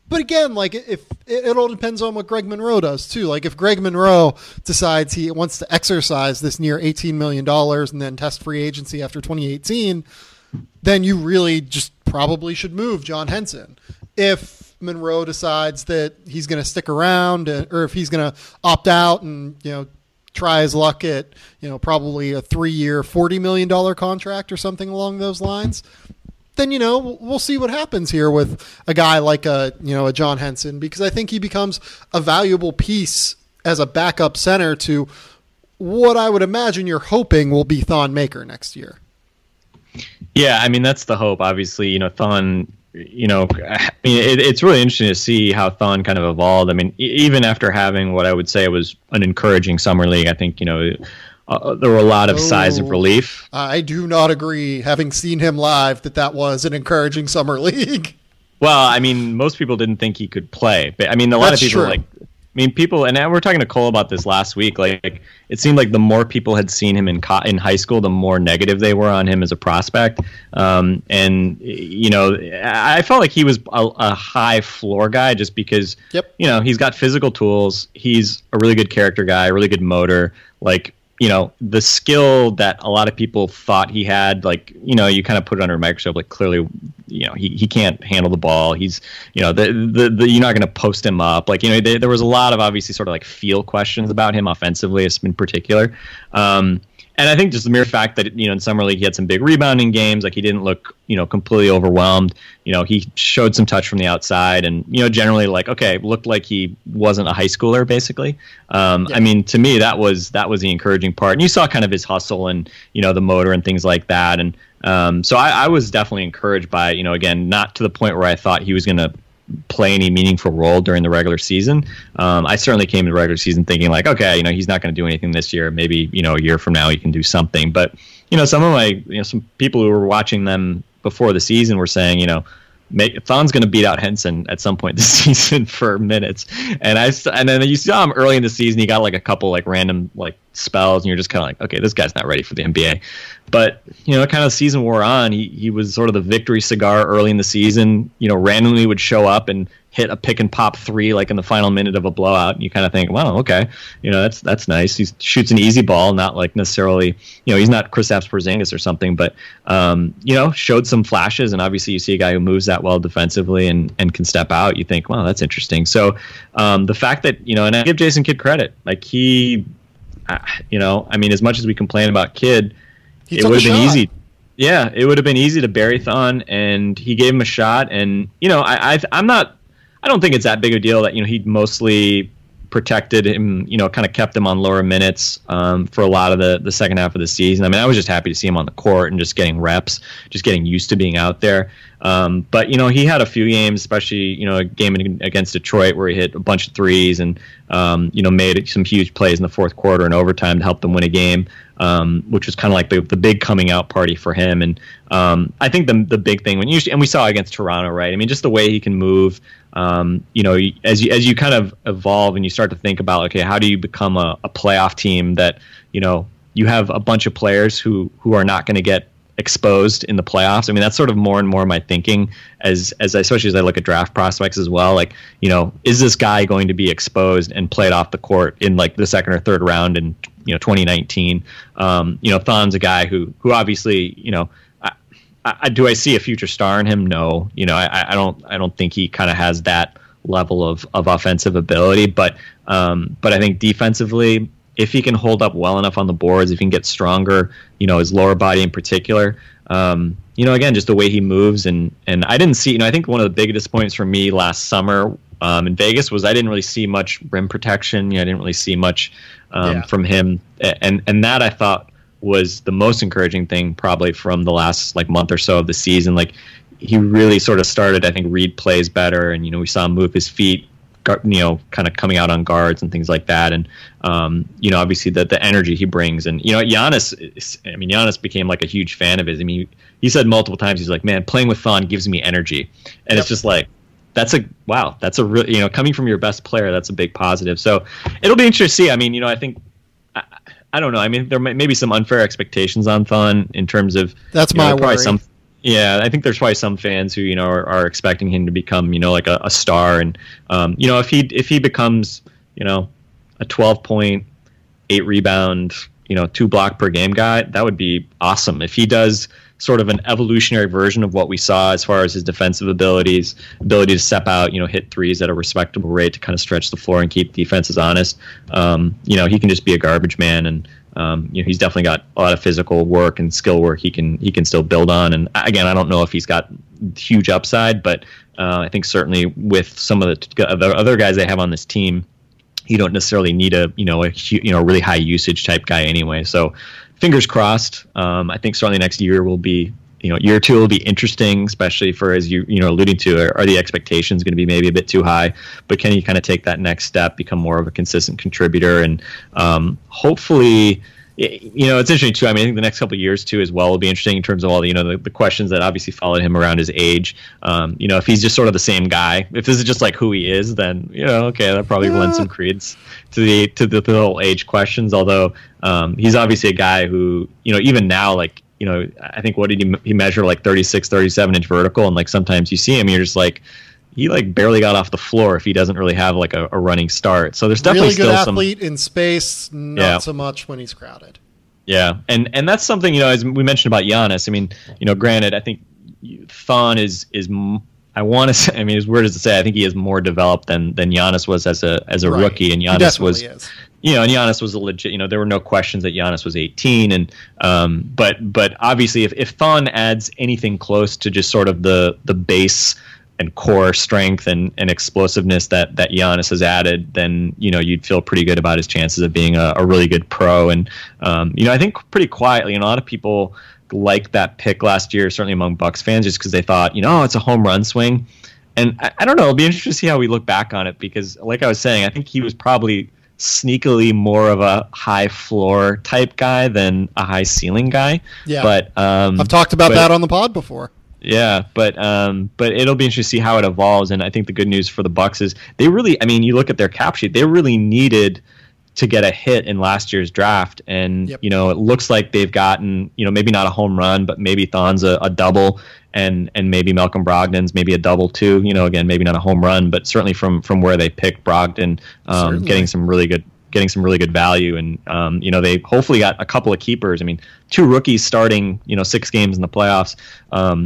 But again, like if it all depends on what Greg Monroe does too. Like if Greg Monroe decides he wants to exercise this near $18 million and then test free agency after 2018, then you really just probably should move John Henson. If Monroe decides that he's going to stick around, or if he's going to opt out and try his luck at probably a 3-year $40 million contract or something along those lines, then we'll see what happens here with a guy like a John Henson, because I think he becomes a valuable piece as a backup center to what I would imagine you're hoping will be Thon Maker next year. Yeah, I mean that's the hope. Obviously, Thon. It's really interesting to see how Thon kind of evolved. I mean, even after having what I would say was an encouraging summer league, I think, there were a lot of sighs of relief. I do not agree, having seen him live, that was an encouraging summer league. Well, I mean, most people didn't think he could play. But, I mean, a lot of people, people, and we were talking to Cole about this last week, like, it seemed like the more people had seen him in high school, the more negative they were on him as a prospect. I felt like he was a high floor guy just because, he's got physical tools. He's a really good character guy, really good motor. Like, the skill that a lot of people thought he had, like, you kind of put it under a microscope, like clearly, he can't handle the ball. He's, you're not going to post him up. Like, there was a lot of obviously sort of like feel questions about him offensively in particular. And I think just the mere fact that, in Summer League he had some big rebounding games, like he didn't look, completely overwhelmed. He showed some touch from the outside and, generally looked like he wasn't a high schooler basically. I mean, to me, that was the encouraging part. And you saw kind of his hustle and, the motor and things like that. And so I was definitely encouraged by, again, not to the point where I thought he was going to play any meaningful role during the regular season. I certainly came to the regular season thinking like, okay, he's not going to do anything this year. Maybe, a year from now he can do something. But, some of my, some people who were watching them before the season were saying, Thon's going to beat out Henson at some point this season for minutes. And then you saw him early in the season. He got like a couple like random like spells, and you're just kind of like, okay, this guy's not ready for the NBA. But kind of the season wore on. He was sort of the victory cigar early in the season. Randomly would show up and hit a pick and pop three like in the final minute of a blowout. And you kind of think, wow, okay, that's nice. He shoots an easy ball, not like necessarily, he's not Kristaps Porzingis or something, but showed some flashes. And obviously, you see a guy who moves that well defensively and can step out. You think, wow, that's interesting. So the fact that and I give Jason Kidd credit, like he. I mean, as much as we complain about Kidd, it would have been easy. Yeah, it would have been easy to bury Thon, and he gave him a shot. And I don't think it's that big of a deal that he'd mostly protected him, kind of kept him on lower minutes for a lot of the second half of the season. I mean, I was just happy to see him on the court and just getting reps, just getting used to being out there. But he had a few games, especially a game against Detroit where he hit a bunch of threes and made some huge plays in the fourth quarter and overtime to help them win a game, which was kind of like the big coming out party for him. And I think the big thing and we saw against Toronto, right? I mean, just the way he can move. As you kind of evolve and you start to think about, okay, how do you become a playoff team that you have a bunch of players who are not going to get exposed in the playoffs. I mean, that's sort of more and more my thinking especially as I look at draft prospects as well. Like, is this guy going to be exposed and played off the court in like the second or third round in 2019? Thon's a guy who obviously do I see a future star in him? No, I don't think he kind of has that level of offensive ability, but I think defensively, if he can hold up well enough on the boards, if he can get stronger, his lower body in particular, again, just the way he moves. And I didn't see, I think one of the big disappointments for me last summer in Vegas was I didn't really see much rim protection. I didn't really see much from him. And that I thought was the most encouraging thing probably from the last month or so of the season. Like, he really sort of started, I think, read plays better. And, we saw him move his feet, kind of coming out on guards and things like that. And, obviously the energy he brings. And, Giannis became like a huge fan of his. I mean, he said multiple times, he's like, man, playing with Thon gives me energy. And It's just like, that's a real, coming from your best player, that's a big positive. So it'll be interesting to see. I mean, I think, I don't know. I mean, there may be some unfair expectations on Thon in terms of, that's my worry. Yeah, I think there's probably some fans who are expecting him to become like a star, and if he becomes a 12-point, 8 rebound, 2 block per game guy, that would be awesome. If he does sort of an evolutionary version of what we saw as far as his defensive ability to step out, hit threes at a respectable rate to kind of stretch the floor and keep defenses honest, he can just be a garbage man. And he's definitely got a lot of physical work and skill work he can still build on. And again, I don't know if he's got huge upside, but I think certainly with some of the other guys they have on this team, you don't necessarily need a really high usage type guy anyway. So fingers crossed. I think certainly next year will be, year or two will be interesting, especially for, as you alluding to, are the expectations going to be maybe a bit too high? But can you kind of take that next step, become more of a consistent contributor, and hopefully, it's interesting too. I mean, I think the next couple of years too as well will be interesting in terms of all the questions that obviously followed him around his age. If he's just sort of the same guy, if this is just like who he is, then okay, that probably lends some credence to the whole age questions. Although he's obviously a guy who even now, like, I think what did he measure, like 36, 37 inch vertical, and like sometimes you see him, you're just like, he like barely got off the floor if he doesn't really have like a running start. So there's definitely really good still athlete in space, not so much when he's crowded. Yeah, and that's something, as we mentioned about Giannis. I mean, granted, I think Thon is I want to say, I mean, as weird as to say, I think he is more developed than Giannis was as a right. Rookie, and Giannis was. Is. And Giannis was a legit. There were no questions that Giannis was 18, and but obviously, if Thon adds anything close to just sort of the base and core strength and explosiveness that Giannis has added, then you'd feel pretty good about his chances of being a really good pro. And I think pretty quietly, a lot of people liked that pick last year, certainly among Bucks fans, just because they thought, it's a home run swing. And I don't know, it'll be interesting to see how we look back on it, because like I was saying, I think he was probably sneakily more of a high floor type guy than a high ceiling guy. Yeah, but I've talked about that on the pod before. Yeah, but it'll be interesting to see how it evolves. And I think the good news for the Bucks is they really, I mean, you look at their cap sheet, they really needed to get a hit in last year's draft. And, it looks like they've gotten, maybe not a home run, but maybe Thon's a double, and maybe Malcolm Brogdon's maybe a double too. Again, maybe not a home run, but certainly from where they picked Brogdon, getting some really good value. And, they hopefully got a couple of keepers. I mean, 2 rookies starting, 6 games in the playoffs,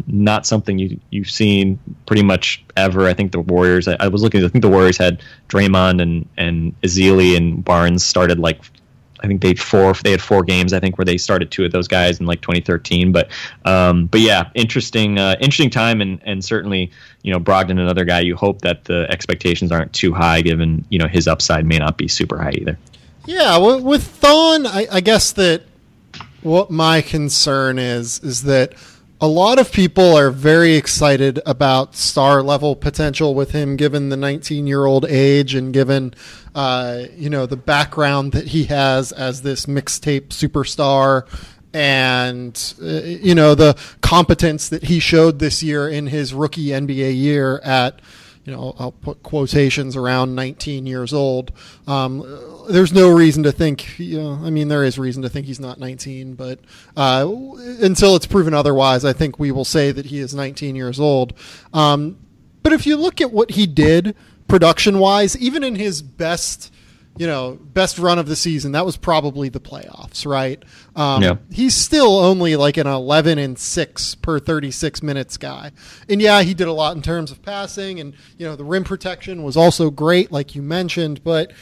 not something you've seen pretty much ever. I think the Warriors, I think the Warriors had Draymond and Ezeli and Barnes started like I think they had 4 games, I think, where they started 2 of those guys in like 2013. But yeah, interesting time, and certainly, Brogdon, another guy. You hope that the expectations aren't too high, given his upside may not be super high either. Yeah, with Thon, I guess that what my concern is that a lot of people are very excited about star level potential with him, given the 19-year-old age and given, the background that he has as this mixtape superstar and, the competence that he showed this year in his rookie NBA year at, I'll put quotations around 19 years old. There's no reason to think, there is reason to think he's not 19, but until it's proven otherwise, I think we will say that he is 19 years old. But if you look at what he did production-wise, even in his best run of the season, that was probably the playoffs, right? He's still only like an 11-6 per 36 minutes guy. And yeah, he did a lot in terms of passing, and, the rim protection was also great, like you mentioned, but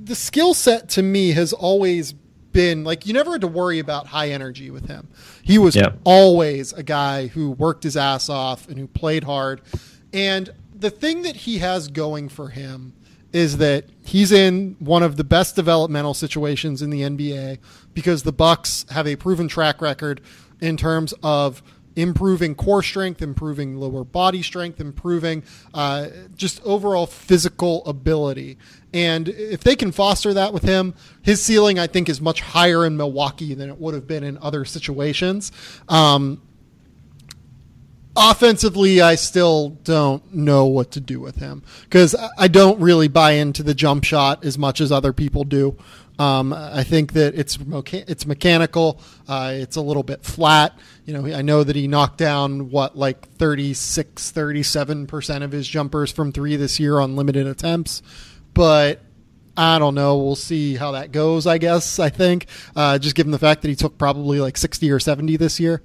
the skill set to me has always been like, you never had to worry about high energy with him. He was always a guy who worked his ass off and who played hard. And the thing that he has going for him is that he's in one of the best developmental situations in the NBA, because the Bucks have a proven track record in terms of improving core strength, improving lower body strength, improving just overall physical ability. And if they can foster that with him, his ceiling, I think, is much higher in Milwaukee than it would have been in other situations. Offensively, I still don't know what to do with him, because I don't really buy into the jump shot as much as other people do. I think that it's mechanical. It's a little bit flat. I know that he knocked down 36, 37% of his jumpers from 3 this year on limited attempts, but I don't know. We'll see how that goes, I guess, I think, just given the fact that he took probably like 60 or 70 this year.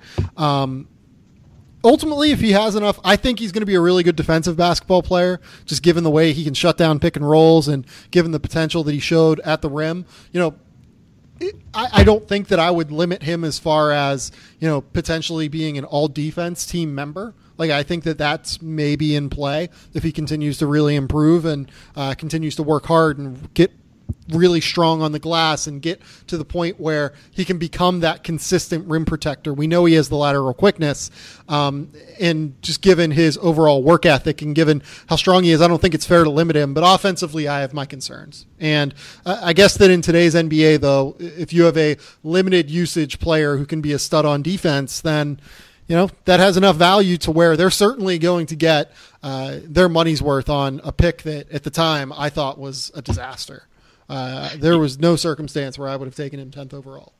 Ultimately, if he has enough, I think he's going to be a really good defensive basketball player, just given the way he can shut down pick and rolls and given the potential that he showed at the rim. I don't think that I would limit him as far as, potentially being an all-defense team member. Like, I think that that's maybe in play if he continues to really improve and continues to work hard and get really strong on the glass and get to the point where he can become that consistent rim protector. We know he has the lateral quickness, and just given his overall work ethic and given how strong he is, I don't think it's fair to limit him. But offensively, I have my concerns. And I guess that in today's NBA, though, if you have a limited usage player who can be a stud on defense, then that has enough value to where they're certainly going to get their money's worth on a pick that at the time I thought was a disaster. There was no circumstance where I would have taken him 10th overall.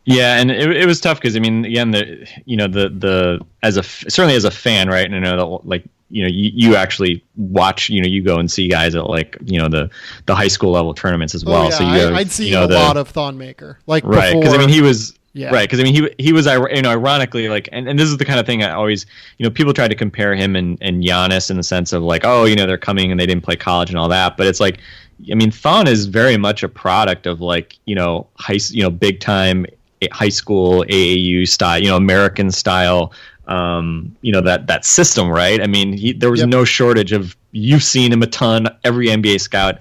Yeah, and it was tough because, again, certainly as a fan, right? And I know that, you actually watch, you go and see guys at the high school level tournaments as well. Oh, yeah. So I'd seen a lot of Thon Maker, right? Because he was. Yeah. Right, because he was, ironically, and this is the kind of thing I always, people try to compare him and Giannis in the sense of they're coming and they didn't play college and all that, but it's Thon is very much a product of big time high school AAU style, American style, that system, right? There was no shortage of. You've seen him a ton. Every NBA scout,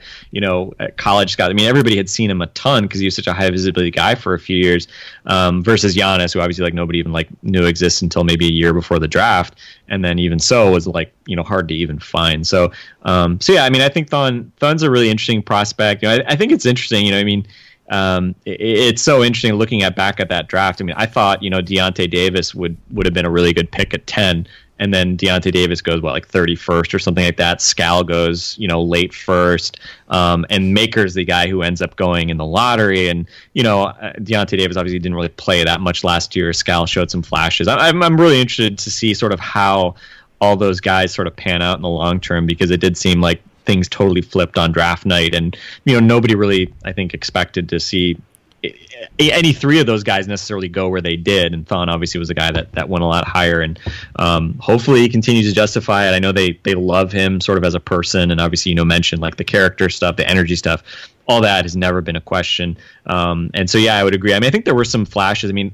college scout. Everybody had seen him a ton because he was such a high visibility guy for a few years. Versus Giannis, who obviously nobody even knew existed until maybe a year before the draft, and then even so was hard to even find. So yeah, I think Thon's a really interesting prospect. I think it's interesting. It's so interesting looking back at that draft. I thought Deontay Davis would have been a really good pick at 10. And then Deontay Davis goes, 31st or something like that. Scal goes, late first. And Maker's the guy who ends up going in the lottery. And, Deontay Davis obviously didn't really play that much last year. Scal showed some flashes. I'm really interested to see sort of how all those guys sort of pan out in the long term, because it did seem like things totally flipped on draft night. And, nobody really, I think, expected to see any three of those guys necessarily go where they did. And Thon obviously was a guy that went a lot higher. And hopefully he continues to justify it. I know they love him sort of as a person. And obviously, mentioned like the character stuff, the energy stuff, all that has never been a question. And so, yeah, I would agree. I mean, I think there were some flashes. I mean,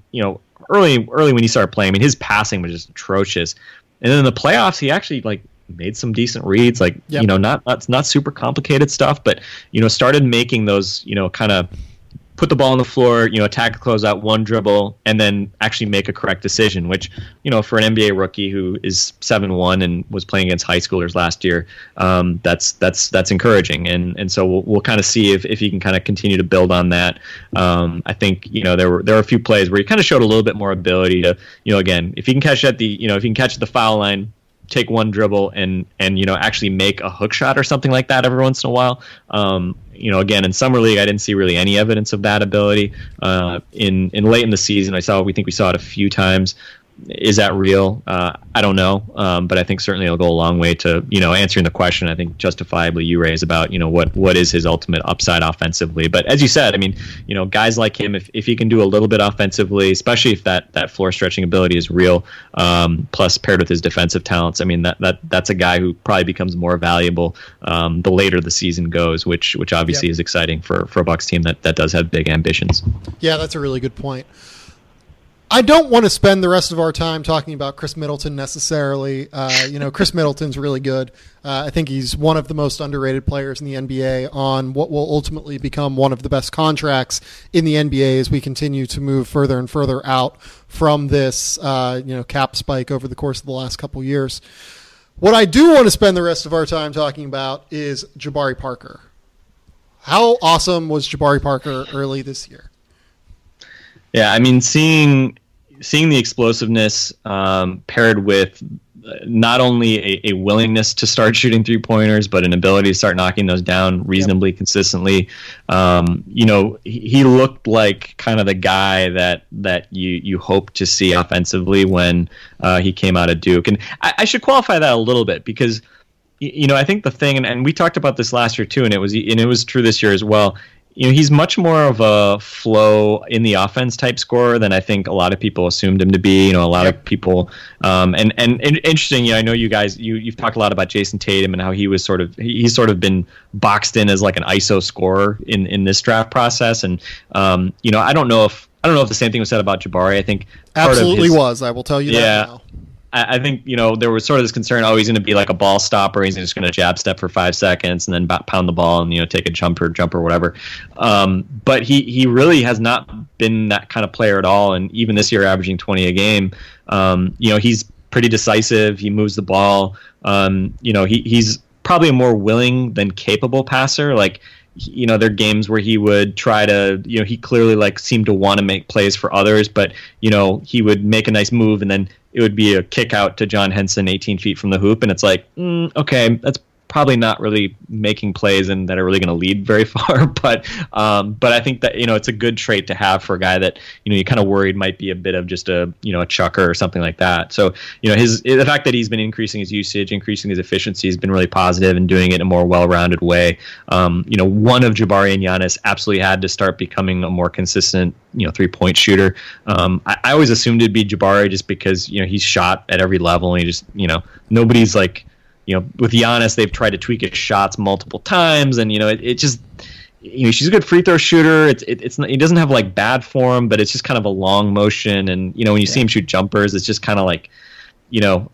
early when he started playing, I mean, his passing was just atrocious. And then in the playoffs, he actually like made some decent reads, like, yep. Not super complicated stuff, but, started making those, kind of put the ball on the floor, attack, close out, one dribble, and then actually make a correct decision, which, for an NBA rookie who is 7'1" and was playing against high schoolers last year, that's encouraging. And so we'll kind of see if he can kind of continue to build on that. I think, there were a few plays where he kind of showed a little bit more ability to, again, if he can catch at the foul line, take one dribble and actually make a hook shot or something like that every once in a while. Again, in summer league, I didn't see really any evidence of that ability. In late in the season, we think we saw it a few times. Is that real? I don't know, but I think certainly it'll go a long way to answering the question. I think justifiably you raise about what is his ultimate upside offensively. But as you said, I mean, guys like him, if he can do a little bit offensively, especially if that floor stretching ability is real, plus paired with his defensive talents, I mean that's a guy who probably becomes more valuable the later the season goes, which obviously is exciting for a Bucks team that does have big ambitions. Yeah, that's a really good point. I don't want to spend the rest of our time talking about Chris Middleton necessarily. Chris Middleton's really good. I think he's one of the most underrated players in the NBA on what will ultimately become one of the best contracts in the NBA as we continue to move further and further out from this, cap spike over the course of the last couple years. What I do want to spend the rest of our time talking about is Jabari Parker. How awesome was Jabari Parker early this year? Yeah, I mean, seeing the explosiveness paired with not only a willingness to start shooting 3-pointers, but an ability to start knocking those down reasonably consistently. He looked like kind of the guy that you hope to see offensively when he came out of Duke. And I should qualify that a little bit because, I think the thing, and we talked about this last year too, and it was true this year as well. He's much more of a flow in the offense type scorer than I think a lot of people assumed him to be. A lot of people, and interesting. I know you guys, you've talked a lot about Jason Tatum and how he's sort of been boxed in as like an ISO scorer in this draft process. And I don't know if the same thing was said about Jabari. I think absolutely was. I will tell you that now. I think, there was sort of this concern, he's going to be like a ball stopper. He's just going to jab step for 5 seconds and then pound the ball and, take a jumper, whatever. But he really has not been that kind of player at all. And even this year, averaging 20 a game, he's pretty decisive. He moves the ball. He's probably a more willing than capable passer. Like, there are games where he would try to, he clearly seemed to want to make plays for others, but, he would make a nice move and then it would be a kick out to John Henson 18 feet from the hoop. And it's like, okay, that's probably not really making plays and that are really going to lead very far. But I think that, it's a good trait to have for a guy that, you kind of worried might be a bit of just a chucker or something like that. So, the fact that he's been increasing his usage, increasing his efficiency has been really positive and doing it in a more well-rounded way. One of Jabari and Giannis absolutely had to start becoming a more consistent, 3-point shooter. I always assumed it'd be Jabari just because, he's shot at every level and he just, nobody's like, with Giannis, they've tried to tweak his shots multiple times, and it just, she's a good free throw shooter. It's not, he doesn't have like bad form, but it's just kind of a long motion, and when you see him shoot jumpers, it's just kind of like,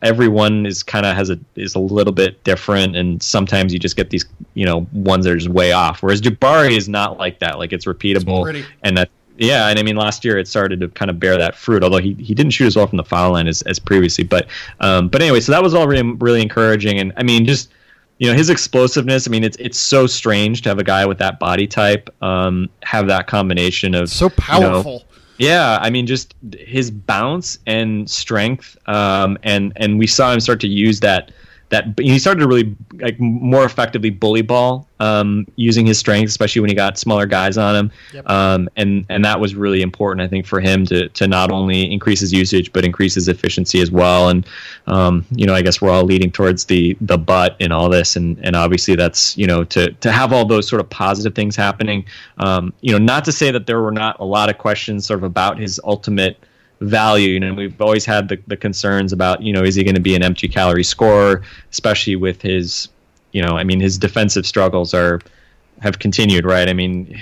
everyone is kind of is a little bit different, and sometimes you just get these ones that are just way off. Whereas Jabari is not like that. Like it's repeatable, and that. Yeah, and I mean, last year it started to kind of bear that fruit, although he didn't shoot as well from the foul line as previously. But anyway, so that was all really, really encouraging. And I mean, just, his explosiveness, I mean, it's so strange to have a guy with that body type have that combination of... So powerful. Yeah, I mean, just his bounce and strength, and we saw him start to use that he started to really like more effectively bully ball, using his strength, especially when he got smaller guys on him. Yep. And that was really important, I think, for him to not only increase his usage but increase his efficiency as well. And I guess we're all leading towards the but in all this, and obviously that's to have all those sort of positive things happening. Not to say that there were not a lot of questions sort of about his ultimate value. We've always had the concerns about, is he going to be an empty calorie scorer, especially with his, his defensive struggles have continued, right?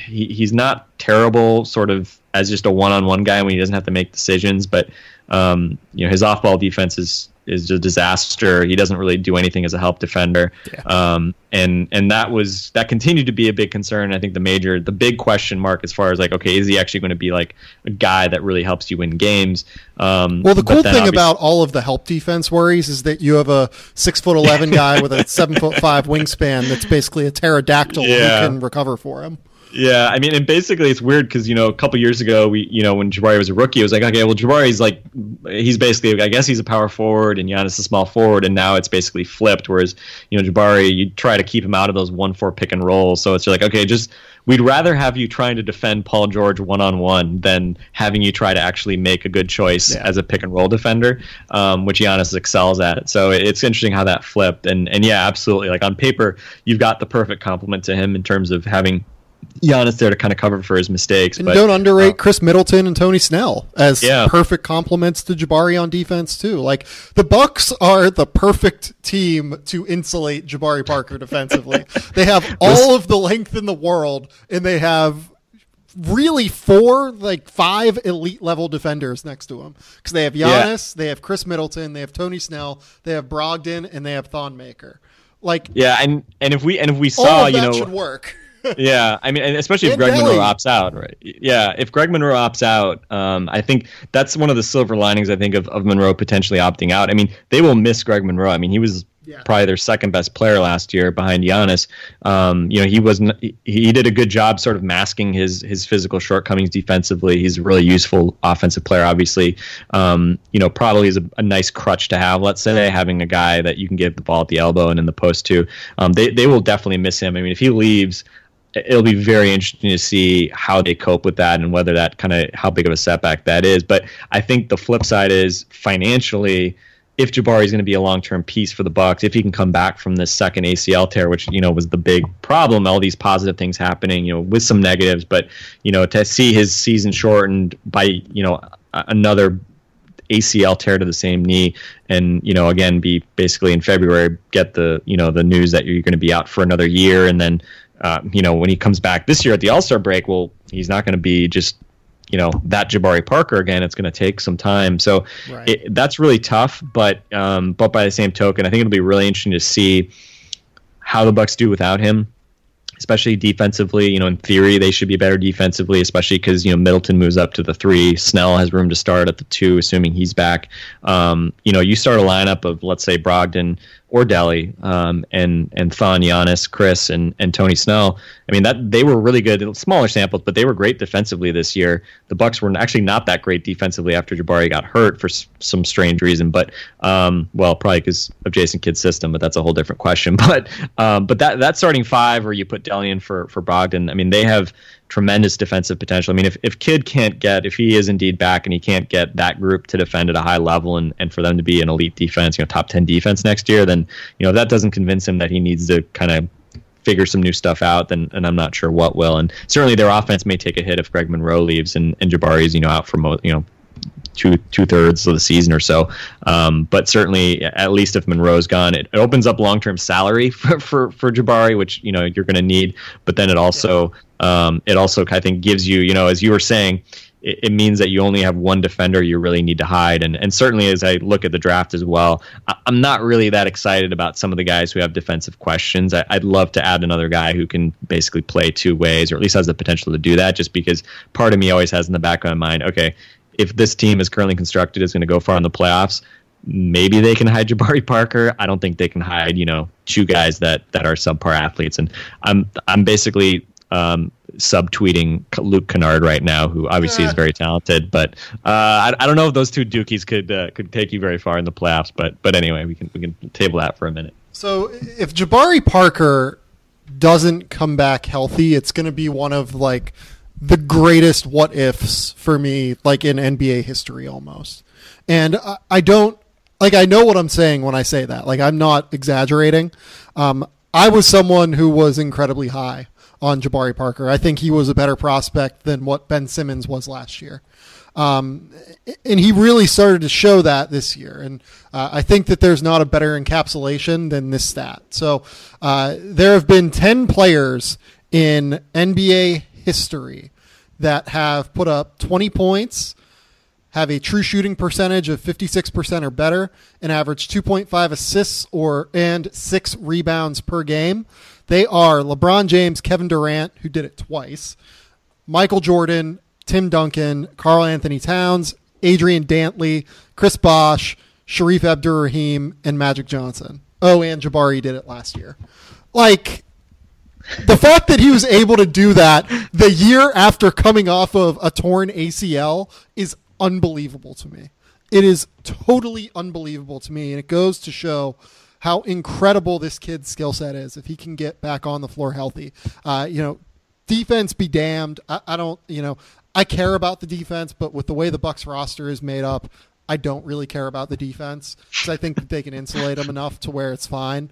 He's not terrible sort of as just a one-on-one guy when he doesn't have to make decisions, but his off-ball defense is a disaster. He doesn't really do anything as a help defender. Yeah. And that continued to be a big concern. I think the big question mark as far as like, okay, is he actually going to be like a guy that really helps you win games? Well, the cool thing about all of the help defense worries is that you have a 6'11" guy with a 7'5" wingspan that's basically a pterodactyl who can recover for him. Yeah, and basically it's weird because, a couple years ago, when Jabari was a rookie, it was like, okay, well, Jabari's like, he's basically, I guess he's a power forward and Giannis a small forward, and now it's basically flipped, whereas, Jabari, you try to keep him out of those 1-4 pick and rolls, so it's like, okay, we'd rather have you trying to defend Paul George one-on-one than having you try to actually make a good choice as a pick and roll defender, which Giannis excels at. So it's interesting how that flipped, and yeah, absolutely, like on paper, you've got the perfect complement to him in terms of having Giannis there to kind of cover for his mistakes. And don't underrate Chris Middleton and Tony Snell as perfect complements to Jabari on defense too. Like the Bucks are the perfect team to insulate Jabari Parker defensively. They have all of the length in the world, and they have really 5 elite level defenders next to him, because they have Giannis, they have Chris Middleton, they have Tony Snell, they have Brogdon, and they have Thon Maker. Like and if we saw all of that should work. Yeah, and especially if Greg Monroe opts out, right? Yeah, if Greg Monroe opts out, I think that's one of the silver linings, I think, of Monroe potentially opting out. They will miss Greg Monroe. He was probably their second best player last year behind Giannis. He did a good job sort of masking his physical shortcomings defensively. He's a really useful offensive player, obviously. Probably is a nice crutch to have, let's say, having a guy that you can give the ball at the elbow and in the post to. They will definitely miss him. If he leaves, it'll be very interesting to see how they cope with that and whether that how big of a setback that is. But I think the flip side is financially, if Jabari is going to be a long-term piece for the Bucks, if he can come back from this second ACL tear, which was the big problem, all these positive things happening, with some negatives, but to see his season shortened by another ACL tear to the same knee, and again be basically in February get the the news that you're going to be out for another year, and then when he comes back this year at the All-Star break, well, he's not going to be just that Jabari Parker again. It's going to take some time, so that's really tough. But by the same token, I think it'll be really interesting to see how the Bucks do without him, especially defensively. In theory, they should be better defensively, especially because Middleton moves up to the 3. Snell has room to start at the 2, assuming he's back. You start a lineup of, let's say, Brogdon or Delly, and Thon, Giannis, Chris, and Tony Snell. That they were really good. Smaller samples, but they were great defensively this year. The Bucks were actually not that great defensively after Jabari got hurt for some strange reason. But probably because of Jason Kidd's system. But that's a whole different question. But that starting 5, or you put Delly in for Brogdon. They have tremendous defensive potential. If Kidd if he is indeed back and he can't get that group to defend at a high level and for them to be an elite defense, top 10 defense next year, then that doesn't convince him that he needs to kind of figure some new stuff out, and I'm not sure what will. And certainly their offense may take a hit if Greg Monroe leaves and Jabari's out for two-thirds of the season or so. But certainly, at least if Monroe's gone, it opens up long-term salary for Jabari, which you're going to need. But then it also I think gives you, as you were saying, it means that you only have one defender you really need to hide. And certainly as I look at the draft as well, I'm not really that excited about some of the guys who have defensive questions. I'd love to add another guy who can basically play two ways, or at least has the potential to do that, just because part of me always has in the back of my mind, okay, if this team is currently constructed is going to go far in the playoffs, maybe they can hide Jabari Parker. I don't think they can hide, two guys that are subpar athletes. And I'm basically subtweeting Luke Kennard right now, who obviously is very talented, but I don't know if those two Dukies could take you very far in the playoffs. But anyway, we can table that for a minute. So if Jabari Parker doesn't come back healthy, it's going to be one of like the greatest what ifs for me, like in NBA history almost. And I don't like, I know what I'm saying when I say that. Like, I'm not exaggerating. I was someone who was incredibly high on Jabari Parker. I think he was a better prospect than what Ben Simmons was last year. And he really started to show that this year. And I think that there's not a better encapsulation than this stat. So there have been 10 players in NBA history that have put up 20 points, have a true shooting percentage of 56% or better, and average 2.5 assists and 6 rebounds per game. They are LeBron James, Kevin Durant, who did it twice, Michael Jordan, Tim Duncan, Karl Anthony Towns, Adrian Dantley, Chris Bosh, Sharif Abdur-Rahim, and Magic Johnson. Oh, and Jabari did it last year. Like, the fact that he was able to do that the year after coming off of a torn ACL is unbelievable to me. It is totally unbelievable to me, and it goes to show how incredible this kid's skill set is if he can get back on the floor healthy. Defense be damned. I don't, I care about the defense, but with the way the Bucks roster is made up, I don't really care about the defense because I think that they can insulate him enough to where it's fine.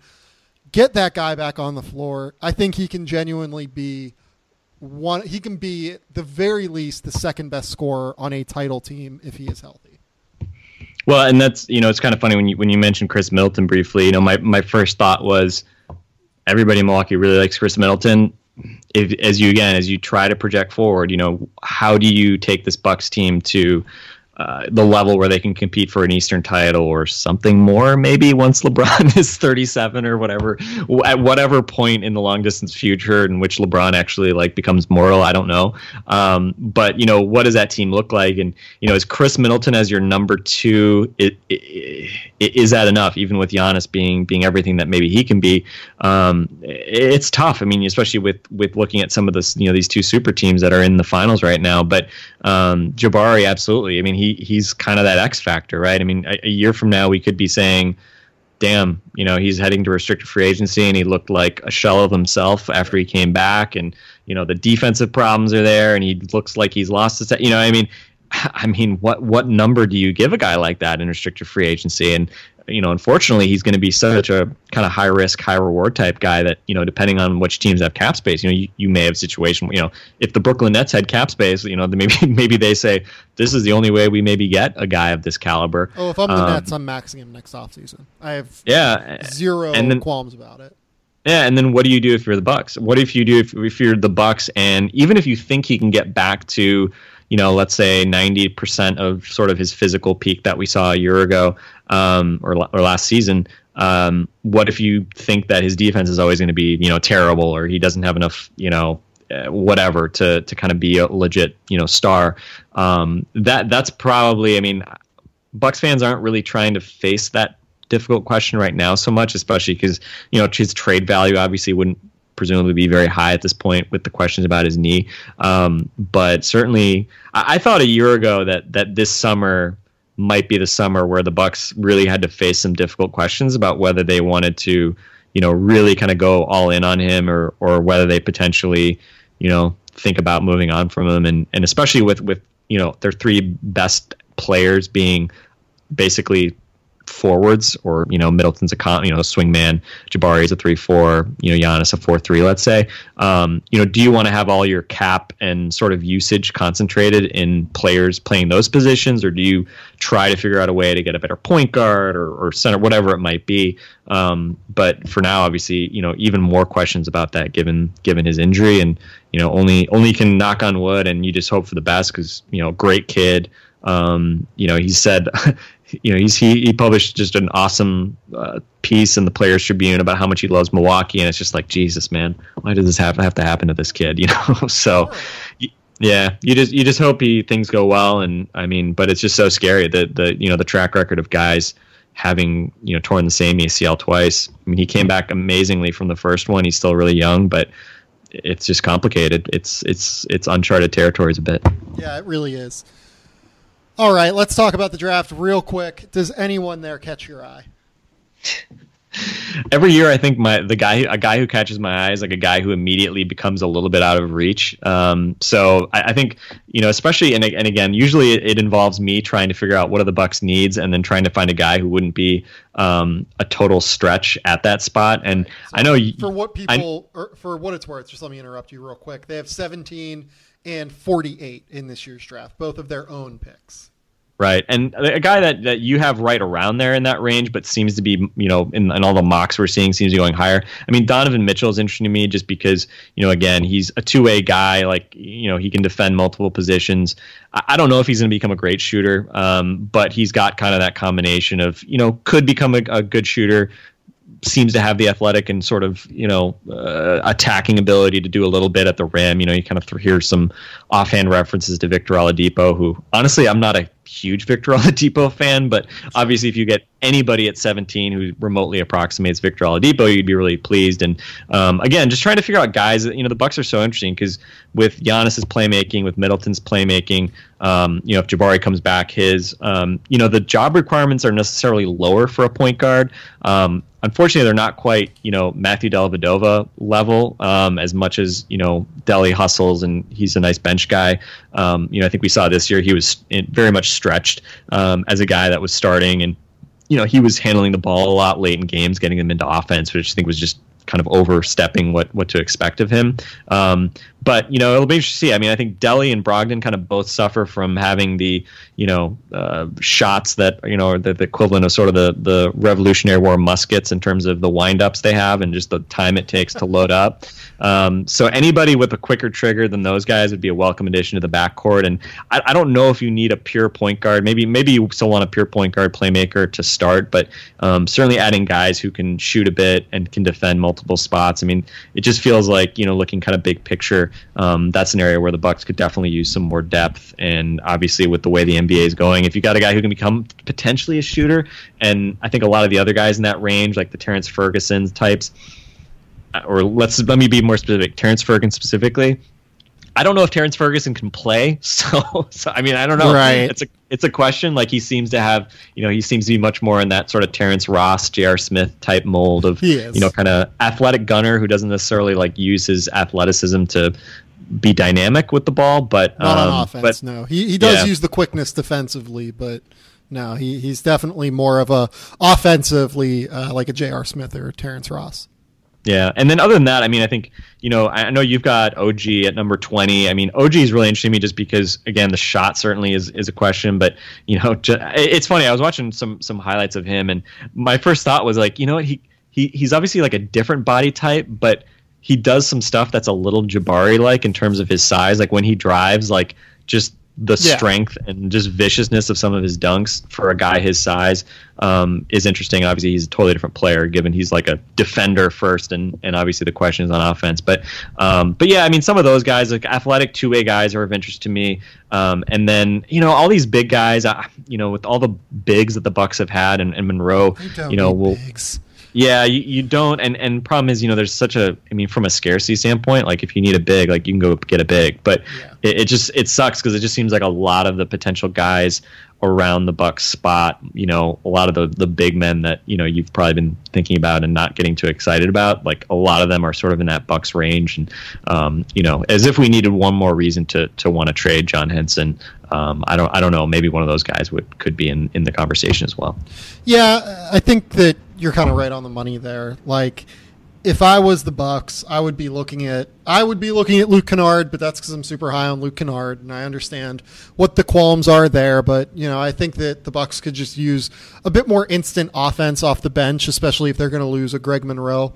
Get that guy back on the floor. I think he can genuinely be one. He can be at the very least the second best scorer on a title team if he is healthy. Well, and that's, it's kind of funny when you mentioned Chris Middleton briefly. My first thought was everybody in Milwaukee really likes Chris Middleton. As you try to project forward, how do you take this Bucks team to the level where they can compete for an Eastern title or something more, maybe once LeBron is 37 or whatever, at whatever point in the long distance future in which LeBron actually becomes mortal, I don't know. But what does that team look like? And is Chris Middleton as your number two? Is that enough? Even with Giannis being everything that maybe he can be, it's tough. I mean, especially with looking at some of this, these two super teams that are in the finals right now. But Jabari, absolutely. I mean, he's kind of that X factor, right? I mean, a year from now, we could be saying, damn, he's heading to restricted free agency and he looked like a shell of himself after he came back. And, the defensive problems are there and he looks like he's lost his, I mean, what number do you give a guy like that in restricted free agency? And, unfortunately, he's going to be such a kind of high risk, high reward type guy that, depending on which teams have cap space, you may have a situation, if the Brooklyn Nets had cap space, maybe they say this is the only way we maybe get a guy of this caliber. Oh, if I'm the Nets, I'm maxing him next offseason. I have zero qualms about it. Yeah, and then what do you do if you're the Bucks? What if you do if you're the Bucks, and even if you think he can get back to, let's say 90% of sort of his physical peak that we saw a year ago or last season, what if you think that his defense is always going to be, terrible, or he doesn't have enough, whatever to kind of be a legit, star? That's probably, I mean, Bucks fans aren't really trying to face that difficult question right now so much, especially because, his trade value obviously wouldn't presumably be very high at this point with the questions about his knee. But certainly I thought a year ago that this summer might be the summer where the Bucks really had to face some difficult questions about whether they wanted to, really kind of go all in on him or whether they potentially, think about moving on from him. And especially with their three best players being basically forwards, or Middleton's a swing man, Jabari's a 3-4, Giannis a 4-3, let's say. Do you want to have all your cap and sort of usage concentrated in players playing those positions, or do you try to figure out a way to get a better point guard or center, whatever it might be? But for now, obviously, even more questions about that given his injury, and only can knock on wood, and you just hope for the best because great kid. He said. He published just an awesome piece in the Players Tribune about how much he loves Milwaukee, and it's just like, Jesus, man, why does this have to happen to this kid? So yeah, you just hope things go well, and I mean, but it's just so scary that the track record of guys having torn the same ACL twice. I mean, he came back amazingly from the first one. He's still really young, but it's just complicated. It's uncharted territories a bit. Yeah, it really is. All right, let's talk about the draft real quick. Does anyone there catch your eye? Every year, I think a guy who catches my eye is like a guy who immediately becomes a little bit out of reach. So I think, especially and again, usually it involves me trying to figure out what are the Bucks needs, and then trying to find a guy who wouldn't be a total stretch at that spot. And so I know for what it's worth, just let me interrupt you real quick. They have 17 and 48 in this year's draft, both of their own picks. Right. And a guy that you have right around there in that range, but seems to be, in all the mocks we're seeing, seems to be going higher. I mean, Donovan Mitchell is interesting to me just because, again, he's a two-way guy. Like, he can defend multiple positions. I don't know if he's going to become a great shooter, but he's got kind of that combination of, could become a good shooter, seems to have the athletic and sort of, attacking ability to do a little bit at the rim. You kind of hear some offhand references to Victor Oladipo, who honestly, I'm not a huge Victor Oladipo fan, but obviously if you get anybody at 17 who remotely approximates Victor Oladipo, you'd be really pleased. And again, just trying to figure out guys, the Bucks are so interesting because with Giannis's playmaking, with Middleton's playmaking, if Jabari comes back, the job requirements are necessarily lower for a point guard. Unfortunately, they're not quite, Matthew Dellavedova level as much as, Delly hustles and he's a nice bench guy. I think we saw this year he was very much stretched as a guy that was starting, and he was handling the ball a lot late in games, getting them into offense, which I think was just kind of overstepping what to expect of him. But it'll be interesting to see. I mean, I think Delly and Brogdon kind of both suffer from having the shots that are the equivalent of sort of the Revolutionary War muskets in terms of the windups they have and just the time it takes to load up. So anybody with a quicker trigger than those guys would be a welcome addition to the backcourt. And I don't know if you need a pure point guard. Maybe you still want a pure point guard playmaker to start, but certainly adding guys who can shoot a bit and can defend multiple spots. I mean, it just feels like looking kind of big picture. That's an area where the Bucks could definitely use some more depth. And obviously, with the way the NBA is going, if you got a guy who can become potentially a shooter, and I think a lot of the other guys in that range, like the Terrence Ferguson types, or let me be more specific, Terrence Ferguson specifically. I don't know if Terrence Ferguson can play, so I mean, I don't know. Right. It's a question. Like, he seems to have, he seems to be much more in that sort of Terrence Ross, J.R. Smith type mold of, kind of athletic gunner who doesn't necessarily like use his athleticism to be dynamic with the ball, but not on offense. No, he does use the quickness defensively, but no, he's definitely more of a offensively like a J.R. Smith or Terrence Ross. Yeah, and then other than that, I mean, I think, I know you've got OG at number 20. I mean, OG is really interesting to me just because, again, the shot certainly is a question. But, it's funny. I was watching some highlights of him, and my first thought was like, he's obviously like a different body type, but he does some stuff that's a little Jabari-like in terms of his size. Like when he drives, like just the strength and just viciousness of some of his dunks for a guy his size is interesting. Obviously, he's a totally different player, given he's like a defender first, and obviously the question is on offense. But yeah, I mean, some of those guys, like athletic two-way guys, are of interest to me. And then all these big guys, with all the bigs that the Bucks have had, and Monroe, bigs. Yeah, you don't, and problem is, there's such from a scarcity standpoint, like if you need a big, like you can go get a big, but it sucks because it just seems like a lot of the potential guys around the Bucks spot, a lot of the big men that, you've probably been thinking about and not getting too excited about, like a lot of them are sort of in that Bucks range, and, as if we needed one more reason to want to trade John Henson. I don't know, maybe one of those guys could be in the conversation as well. Yeah, I think that you're kind of right on the money there. Like, if I was the Bucks, I would be looking at Luke Kennard, but that's because I'm super high on Luke Kennard, and I understand what the qualms are there. But I think that the Bucks could just use a bit more instant offense off the bench, especially if they're going to lose a Greg Monroe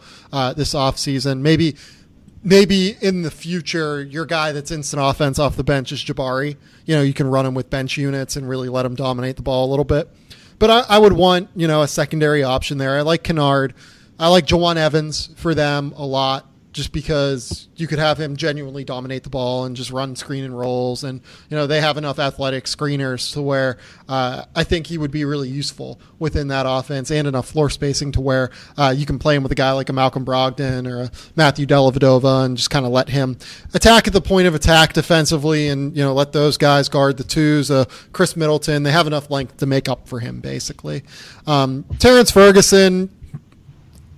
this offseason. Maybe in the future, your guy that's instant offense off the bench is Jabari. You can run him with bench units and really let him dominate the ball a little bit. But I would want, a secondary option there. I like Kennard. I like Jawan Evans for them a lot, just because you could have him genuinely dominate the ball and just run screen and rolls. And, they have enough athletic screeners to where I think he would be really useful within that offense, and enough floor spacing to where you can play him with a guy like a Malcolm Brogdon or a Matthew Dellavedova and just kind of let him attack at the point of attack defensively, and, let those guys guard the twos. Chris Middleton, they have enough length to make up for him, basically. Terrence Ferguson,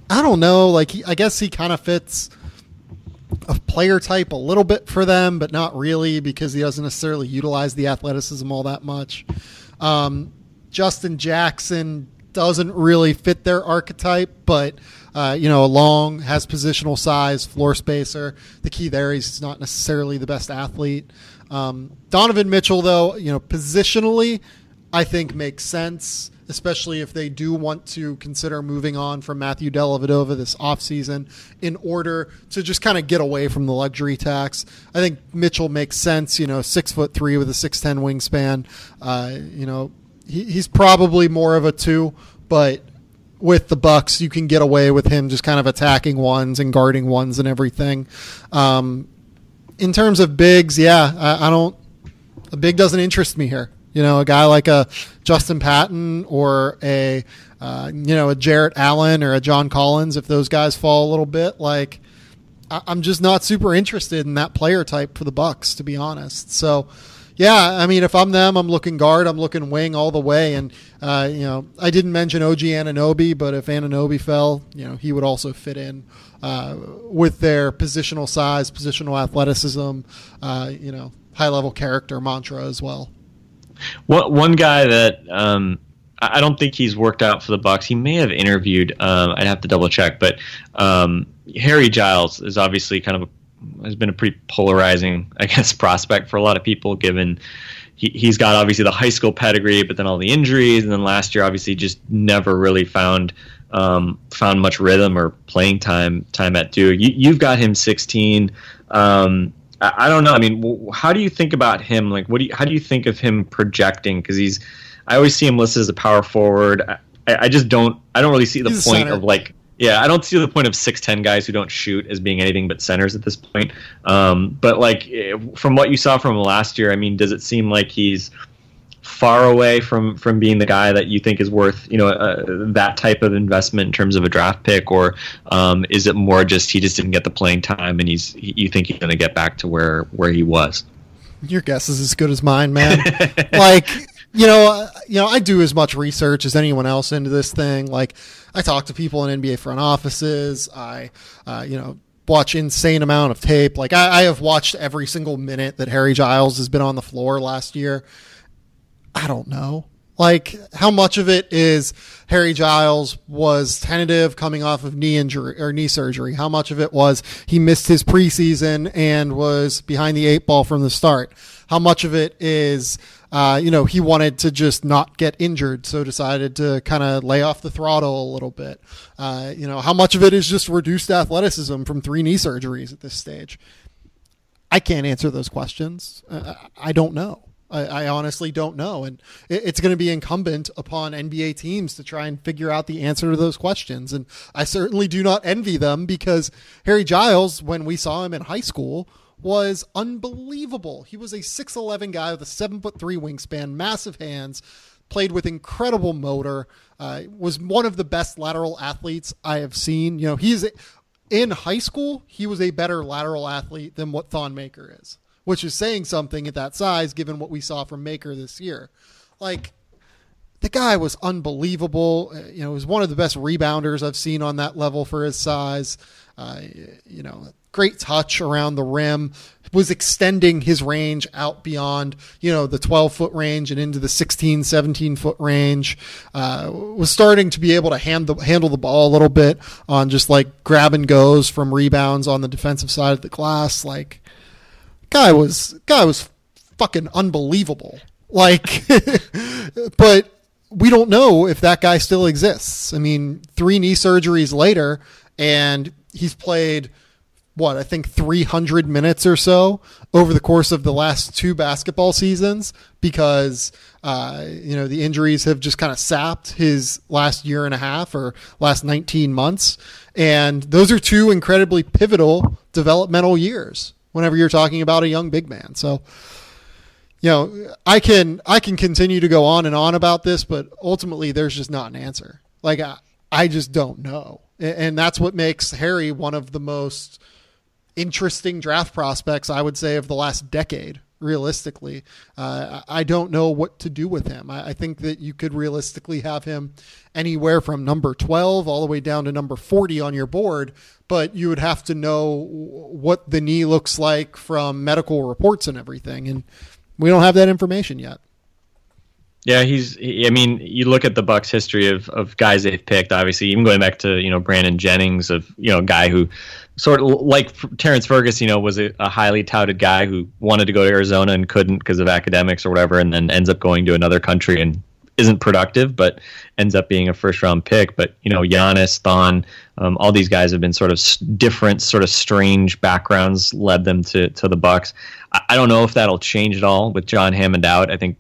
I don't know. Like, I guess he kind of fits a player type a little bit for them, but not really because he doesn't necessarily utilize the athleticism all that much. Justin Jackson doesn't really fit their archetype, but long, has positional size, floor spacer. The key there is he's not necessarily the best athlete. Donovan Mitchell, though, positionally, I think makes sense, especially if they do want to consider moving on from Matthew Dellavedova this offseason in order to just kind of get away from the luxury tax. I think Mitchell makes sense, 6'3" with a 6'10" wingspan. He's probably more of a 2, but with the Bucks, you can get away with him just kind of attacking ones and guarding ones and everything. In terms of bigs, a big doesn't interest me here. A guy like a Justin Patton or a Jarrett Allen or a John Collins, if those guys fall a little bit, like I'm just not super interested in that player type for the Bucks, to be honest. So, if I'm them, I'm looking guard, I'm looking wing all the way. And, I didn't mention OG Anunoby, but if Anunoby fell, he would also fit in with their positional size, positional athleticism, high-level character mantra as well. One guy that I don't think he's worked out for the Bucks. He may have interviewed. I'd have to double check, but Harry Giles is obviously has been a pretty polarizing, I guess, prospect for a lot of people. Given he's got obviously the high school pedigree, but then all the injuries, and then last year obviously just never really found much rhythm or playing time at Duke. You've got him 16. I don't know. I mean, how do you think about him? Like, how do you think of him projecting? Because I always see him listed as a power forward. I don't really see the point of I don't see the point of 6'10" guys who don't shoot as being anything but centers at this point. But from what you saw from him last year, I mean, does it seem like he's far away from being the guy that you think is worth that type of investment in terms of a draft pick, or is it more just he just didn't get the playing time and you think he's going to get back to where he was? Your guess is as good as mine, man. I do as much research as anyone else into this thing. Like, I talk to people in NBA front offices. I watch insane amount of tape. Like, I have watched every single minute that Harry Giles has been on the floor last year. I don't know. Like, how much of it is Harry Giles was tentative coming off of knee injury or knee surgery? How much of it was he missed his preseason and was behind the 8 ball from the start? How much of it is, he wanted to just not get injured, so decided to kind of lay off the throttle a little bit? How much of it is just reduced athleticism from 3 knee surgeries at this stage? I can't answer those questions. I don't know. I honestly don't know. And it's going to be incumbent upon NBA teams to try and figure out the answer to those questions. And I certainly do not envy them, because Harry Giles, when we saw him in high school, was unbelievable. He was a 6'11" guy with a 7'3" wingspan, massive hands, played with incredible motor, was one of the best lateral athletes I have seen. In high school, he was a better lateral athlete than what Thon Maker is, which is saying something at that size, given what we saw from Maker this year. Like, the guy was unbelievable. Was one of the best rebounders I've seen on that level for his size. Great touch around the rim, was extending his range out beyond, the 12-foot range and into the 16, 17-foot range. Was starting to be able to handle the ball a little bit on just like grab and goes from rebounds on the defensive side of the glass. Like, guy was fucking unbelievable. Like, but we don't know if that guy still exists. I mean, 3 knee surgeries later, and he's played, I think 300 minutes or so over the course of the last 2 basketball seasons, because, the injuries have just kind of sapped his last year and a half or last 19 months. And those are 2 incredibly pivotal developmental years whenever you're talking about a young big man. So, I can continue to go on and on about this, but ultimately there's just not an answer. Like, I just don't know. And that's what makes Harry one of the most interesting draft prospects, I would say, of the last decade, realistically. I don't know what to do with him. I think that you could realistically have him anywhere from number 12 all the way down to number 40 on your board, but you would have to know what the knee looks like from medical reports and everything, and we don't have that information yet. Yeah, you look at the Bucks' history of guys they've picked, obviously, even going back to, Brandon Jennings, a guy who sort of like Terrence Ferguson, was a highly touted guy who wanted to go to Arizona and couldn't because of academics or whatever, and then ends up going to another country and isn't productive, but ends up being a first-round pick. But, Giannis, Thon, all these guys have been sort of different, sort of strange backgrounds led them to the Bucks. I don't know if that'll change at all with John Hammond out. I think,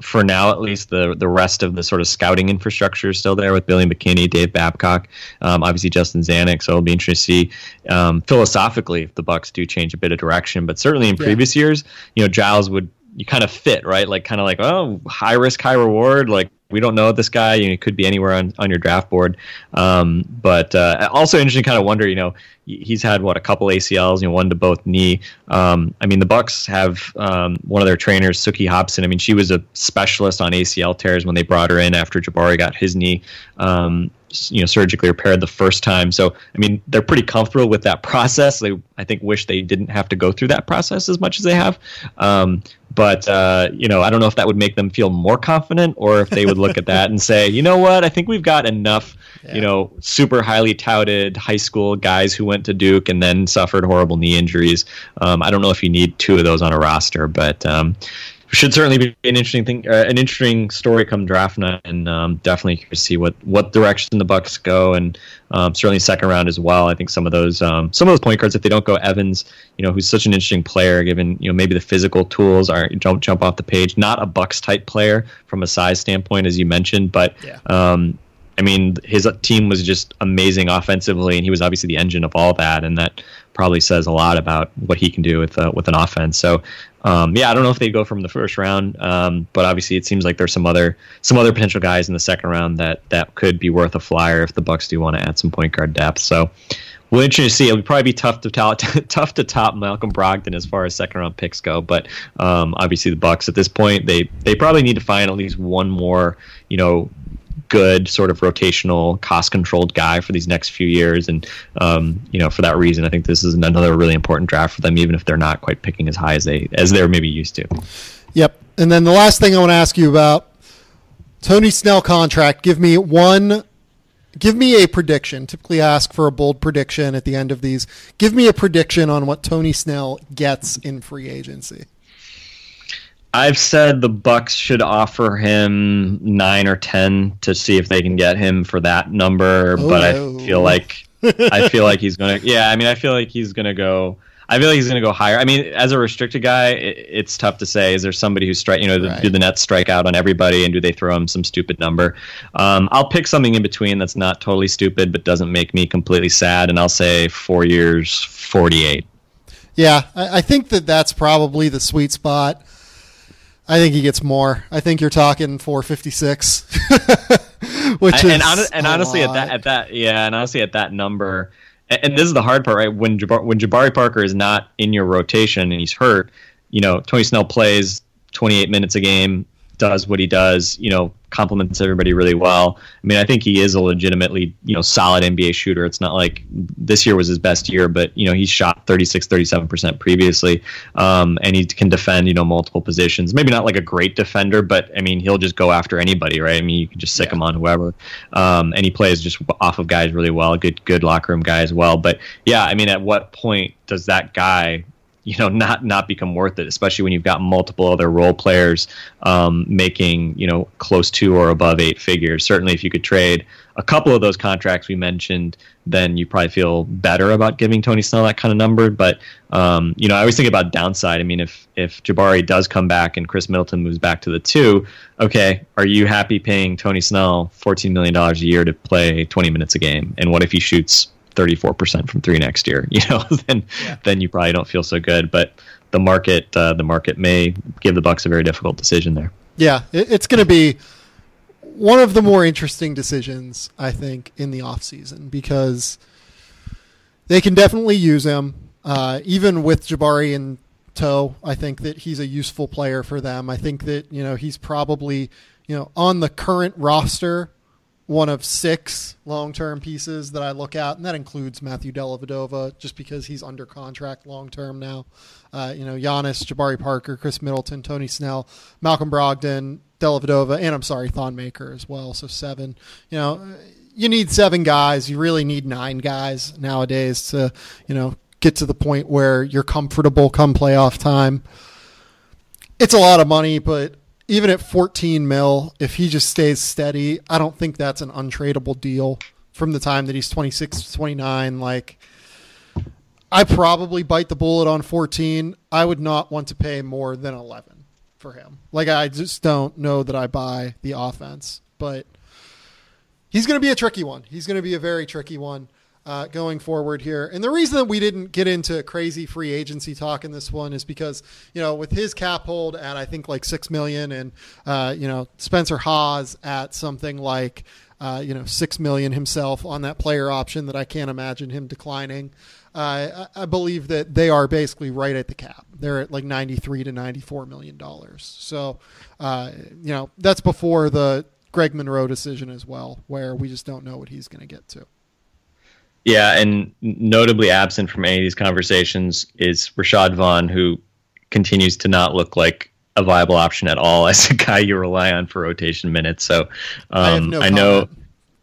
for now at least, the rest of the sort of scouting infrastructure is still there with Billy McKinney, Dave Babcock, obviously Justin Zanuck. So it'll be interesting to see philosophically if the Bucks do change a bit of direction. But certainly in previous years, Giles would, you kind of fit, right? Like, oh, high risk, high reward. Like, we don't know this guy. He could be anywhere on your draft board. But also interesting, kind of wonder, he's had a couple ACLs, one to both knee. The Bucks have one of their trainers, Suki Hobson. She was a specialist on ACL tears when they brought her in after Jabari got his knee surgically repaired the first time. So, they're pretty comfortable with that process. They, I think, wish they didn't have to go through that process as much as they have. But I don't know if that would make them feel more confident, or if they would look at that and say, you know what, I think we've got enough, super highly touted high school guys who went to Duke and then suffered horrible knee injuries. I don't know if you need two of those on a roster, but should certainly be an interesting thing, an interesting story come draft night, and definitely curious to see what direction the Bucks go, and certainly second round as well. I think some of those point guards, if they don't go Evans, who's such an interesting player, given maybe the physical tools don't jump off the page. Not a Bucks type player from a size standpoint, as you mentioned, but his team was just amazing offensively, and he was obviously the engine of all that, and that probably says a lot about what he can do with an offense. So, I don't know if they'd go from the first round, but obviously it seems like there's some other potential guys in the second round that could be worth a flyer if the Bucks do want to add some point guard depth. So, we'll interesting to see. It would probably be tough to top Malcolm Brogdon as far as second round picks go, but obviously the Bucks at this point they probably need to find at least one more good sort of rotational cost-controlled guy for these next few years, and for that reason I think this is another really important draft for them, even if they're not quite picking as high as they're maybe used to. Yep. And then the last thing I want to ask you about, Tony Snell contract. Give me a prediction. Typically ask for a bold prediction at the end of these. Give me a prediction on what Tony Snell gets in free agency. I've said the Bucks should offer him 9 or 10 to see if they can get him for that number, but I feel like he's gonna. Yeah, I feel like he's gonna go. I feel like he's gonna go higher. As a restricted guy, it's tough to say. Is there somebody who's do the Nets strike out on everybody, and do they throw him some stupid number? I'll pick something in between that's not totally stupid, but doesn't make me completely sad, and I'll say 4 years, 48. Yeah, I think that's probably the sweet spot. I think he gets more. I think you're talking 456, which is honestly at that number, and this is the hard part, right? When Jabari Parker is not in your rotation and he's hurt, Tony Snell plays 28 minutes a game, does what he does, compliments everybody really well. I think he is a legitimately, solid NBA shooter. It's not like this year was his best year, but, he's shot 36-37% previously. And he can defend, multiple positions. Maybe not like a great defender, but he'll just go after anybody, right? You can just sick him on whoever. And he plays just off of guys really well, good locker room guy as well. But yeah, at what point does that guy not become worth it, especially when you've got multiple other role players making, close to or above 8 figures. Certainly if you could trade a couple of those contracts we mentioned, then you probably feel better about giving Tony Snell that kind of number. But, I always think about downside. If Jabari does come back and Chris Middleton moves back to the 2, okay, are you happy paying Tony Snell $14 million a year to play 20 minutes a game? And what if he shoots 34% from 3 next year? Then you probably don't feel so good. But the market may give the Bucks a very difficult decision there. Yeah, it's going to be one of the more interesting decisions, I think, in the offseason, because they can definitely use him, even with Jabari in toe. I think that he's a useful player for them. I think that, he's probably, on the current roster, one of 6 long-term pieces that I look at, and that includes Matthew Dellavedova, just because he's under contract long-term now. Giannis, Jabari Parker, Chris Middleton, Tony Snell, Malcolm Brogdon, Dellavedova, and Thon Maker as well. So 7. You need 7 guys. You really need 9 guys nowadays to, get to the point where you're comfortable come playoff time. It's a lot of money, but even at $14 million, if he just stays steady, I don't think that's an untradeable deal from the time that he's 26, 29. Like, I probably bite the bullet on 14. I would not want to pay more than 11 for him. Like, I just don't know that I buy the offense, but he's going to be a tricky one. He's going to be a very tricky one going forward here. And the reason that we didn't get into crazy free agency talk in this one is because, with his cap hold at, I think, like $6 million and, Spencer Haas at something like, $6 million himself on that player option that I can't imagine him declining. I believe that they are basically right at the cap. They're at like $93 to $94 million. So, that's before the Greg Monroe decision as well, where we just don't know what he's going to get to. Yeah, and notably absent from any of these conversations is Rashad Vaughn, who continues to not look like a viable option at all as a guy you rely on for rotation minutes. So I know.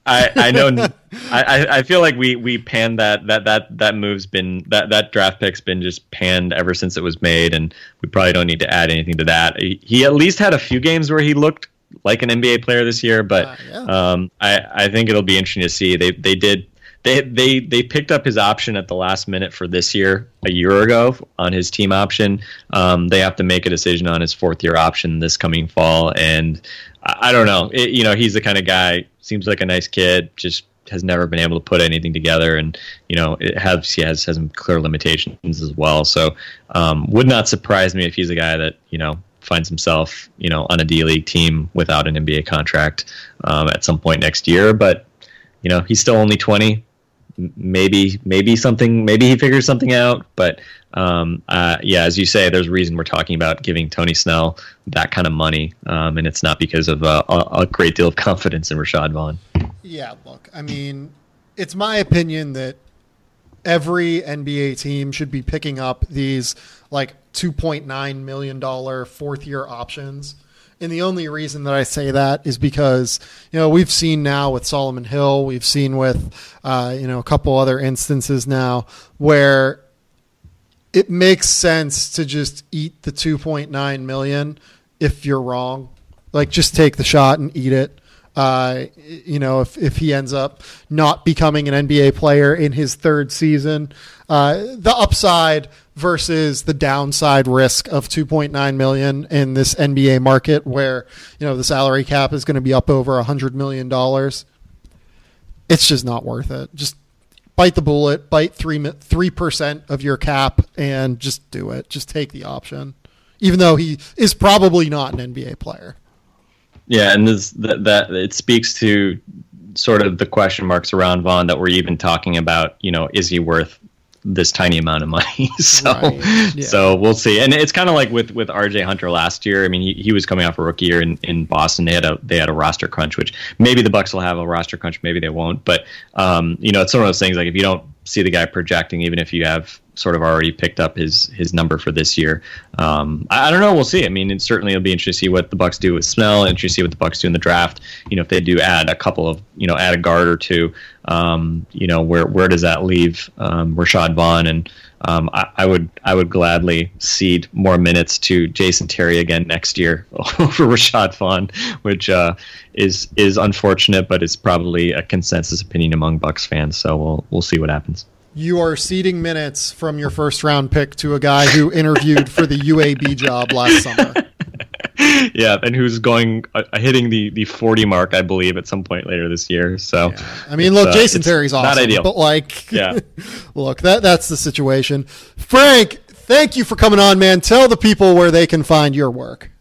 I feel like we panned that move's been that draft pick's been just panned ever since it was made, and we probably don't need to add anything to that. He at least had a few games where he looked like an NBA player this year, but I think it'll be interesting to see. They picked up his option at the last minute for this year a year ago on his team option. They have to make a decision on his 4th-year option this coming fall, and I don't know. He's the kind of guy, seems like a nice kid, just has never been able to put anything together, and he has some clear limitations as well. So would not surprise me if he's a guy that finds himself on a D-League team without an NBA contract at some point next year. But he's still only 20. Maybe he figures something out, but as you say, there's a reason we're talking about giving Tony Snell that kind of money, and it's not because of a great deal of confidence in Rashad Vaughn. Yeah, look, I mean, it's my opinion that every NBA team should be picking up these like $2.9 million 4th-year options. And the only reason that I say that is because, we've seen now with Solomon Hill, we've seen with, a couple other instances now where it makes sense to just eat the $2.9 million if you're wrong. Like, just take the shot and eat it. If he ends up not becoming an NBA player in his 3rd season, the upside versus the downside risk of $2.9 million in this NBA market where, the salary cap is going to be up over $100 million. It's just not worth it. Just bite the bullet, bite 3% of your cap and just do it. Just take the option, even though he is probably not an NBA player. Yeah, and that it speaks to sort of the question marks around Vaughn that we're even talking about. Is he worth this tiny amount of money? So we'll see. And it's kind of like with RJ Hunter last year. I mean, he was coming off a rookie year in Boston. They had a roster crunch, which maybe the Bucks will have a roster crunch, maybe they won't. But it's one of those things like if you don't see the guy projecting, even if you have sort of already picked up his number for this year. I don't know. We'll see. I mean, it'll be interesting to see what the Bucks do with Snell, interesting to see what the Bucks do in the draft. If they do add a couple of, add a guard or two, where does that leave Rashad Vaughn? And I would gladly cede more minutes to Jason Terry again next year over Rashad Vaughn, which is unfortunate, but it's probably a consensus opinion among Bucks fans. So we'll see what happens. You are ceding minutes from your 1st-round pick to a guy who interviewed for the UAB job last summer. Yeah, and who's hitting the 40 mark, I believe, at some point later this year. So, yeah. I mean, look, Jason Terry's awesome, not ideal. But look, that's the situation. Frank, thank you for coming on, man. Tell the people where they can find your work.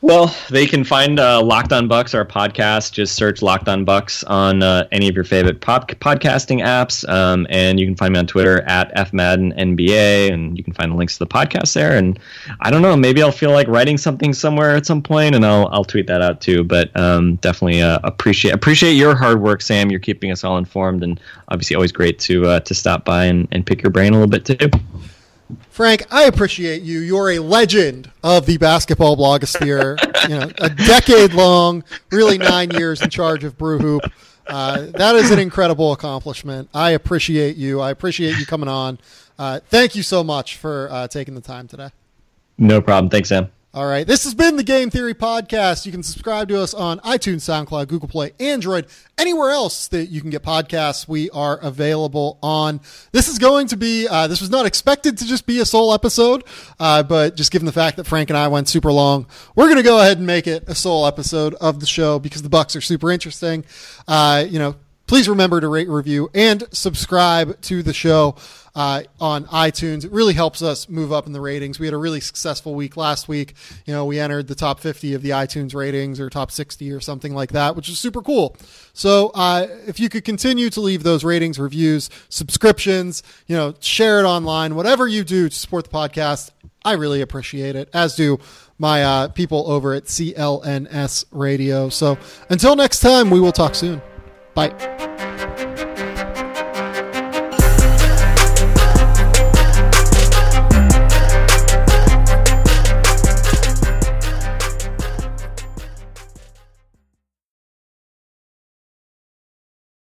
Well, they can find Locked On Bucks, our podcast. Just search Locked On Bucks on any of your favorite podcasting apps. And you can find me on Twitter at FMaddenNBA, and you can find the links to the podcast there. And I don't know, maybe I'll feel like writing something somewhere at some point, and I'll tweet that out too. But definitely appreciate your hard work, Sam. You're keeping us all informed, and obviously always great to stop by and pick your brain a little bit too. Frank, I appreciate you. You're a legend of the basketball blogosphere. A decade long, really 9 years in charge of BrewHoop. That is an incredible accomplishment. I appreciate you. I appreciate you coming on. Thank you so much for taking the time today. No problem. Thanks, Sam. All right. This has been the Game Theory Podcast. You can subscribe to us on iTunes, SoundCloud, Google Play, Android, anywhere else that you can get podcasts. We are available on. This is going to be, this was not expected to just be a sole episode, but just given the fact that Frank and I went super long, we're going to go ahead and make it a sole episode of the show because the Bucks are super interesting. Please remember to rate, review, and subscribe to the show on iTunes. It really helps us move up in the ratings. We had a really successful week last week. We entered the top 50 of the iTunes ratings, or top 60 or something like that, which is super cool. So if you could continue to leave those ratings, reviews, subscriptions, share it online, whatever you do to support the podcast, I really appreciate it, as do my people over at CLNS Radio. So until next time, we will talk soon. Bye.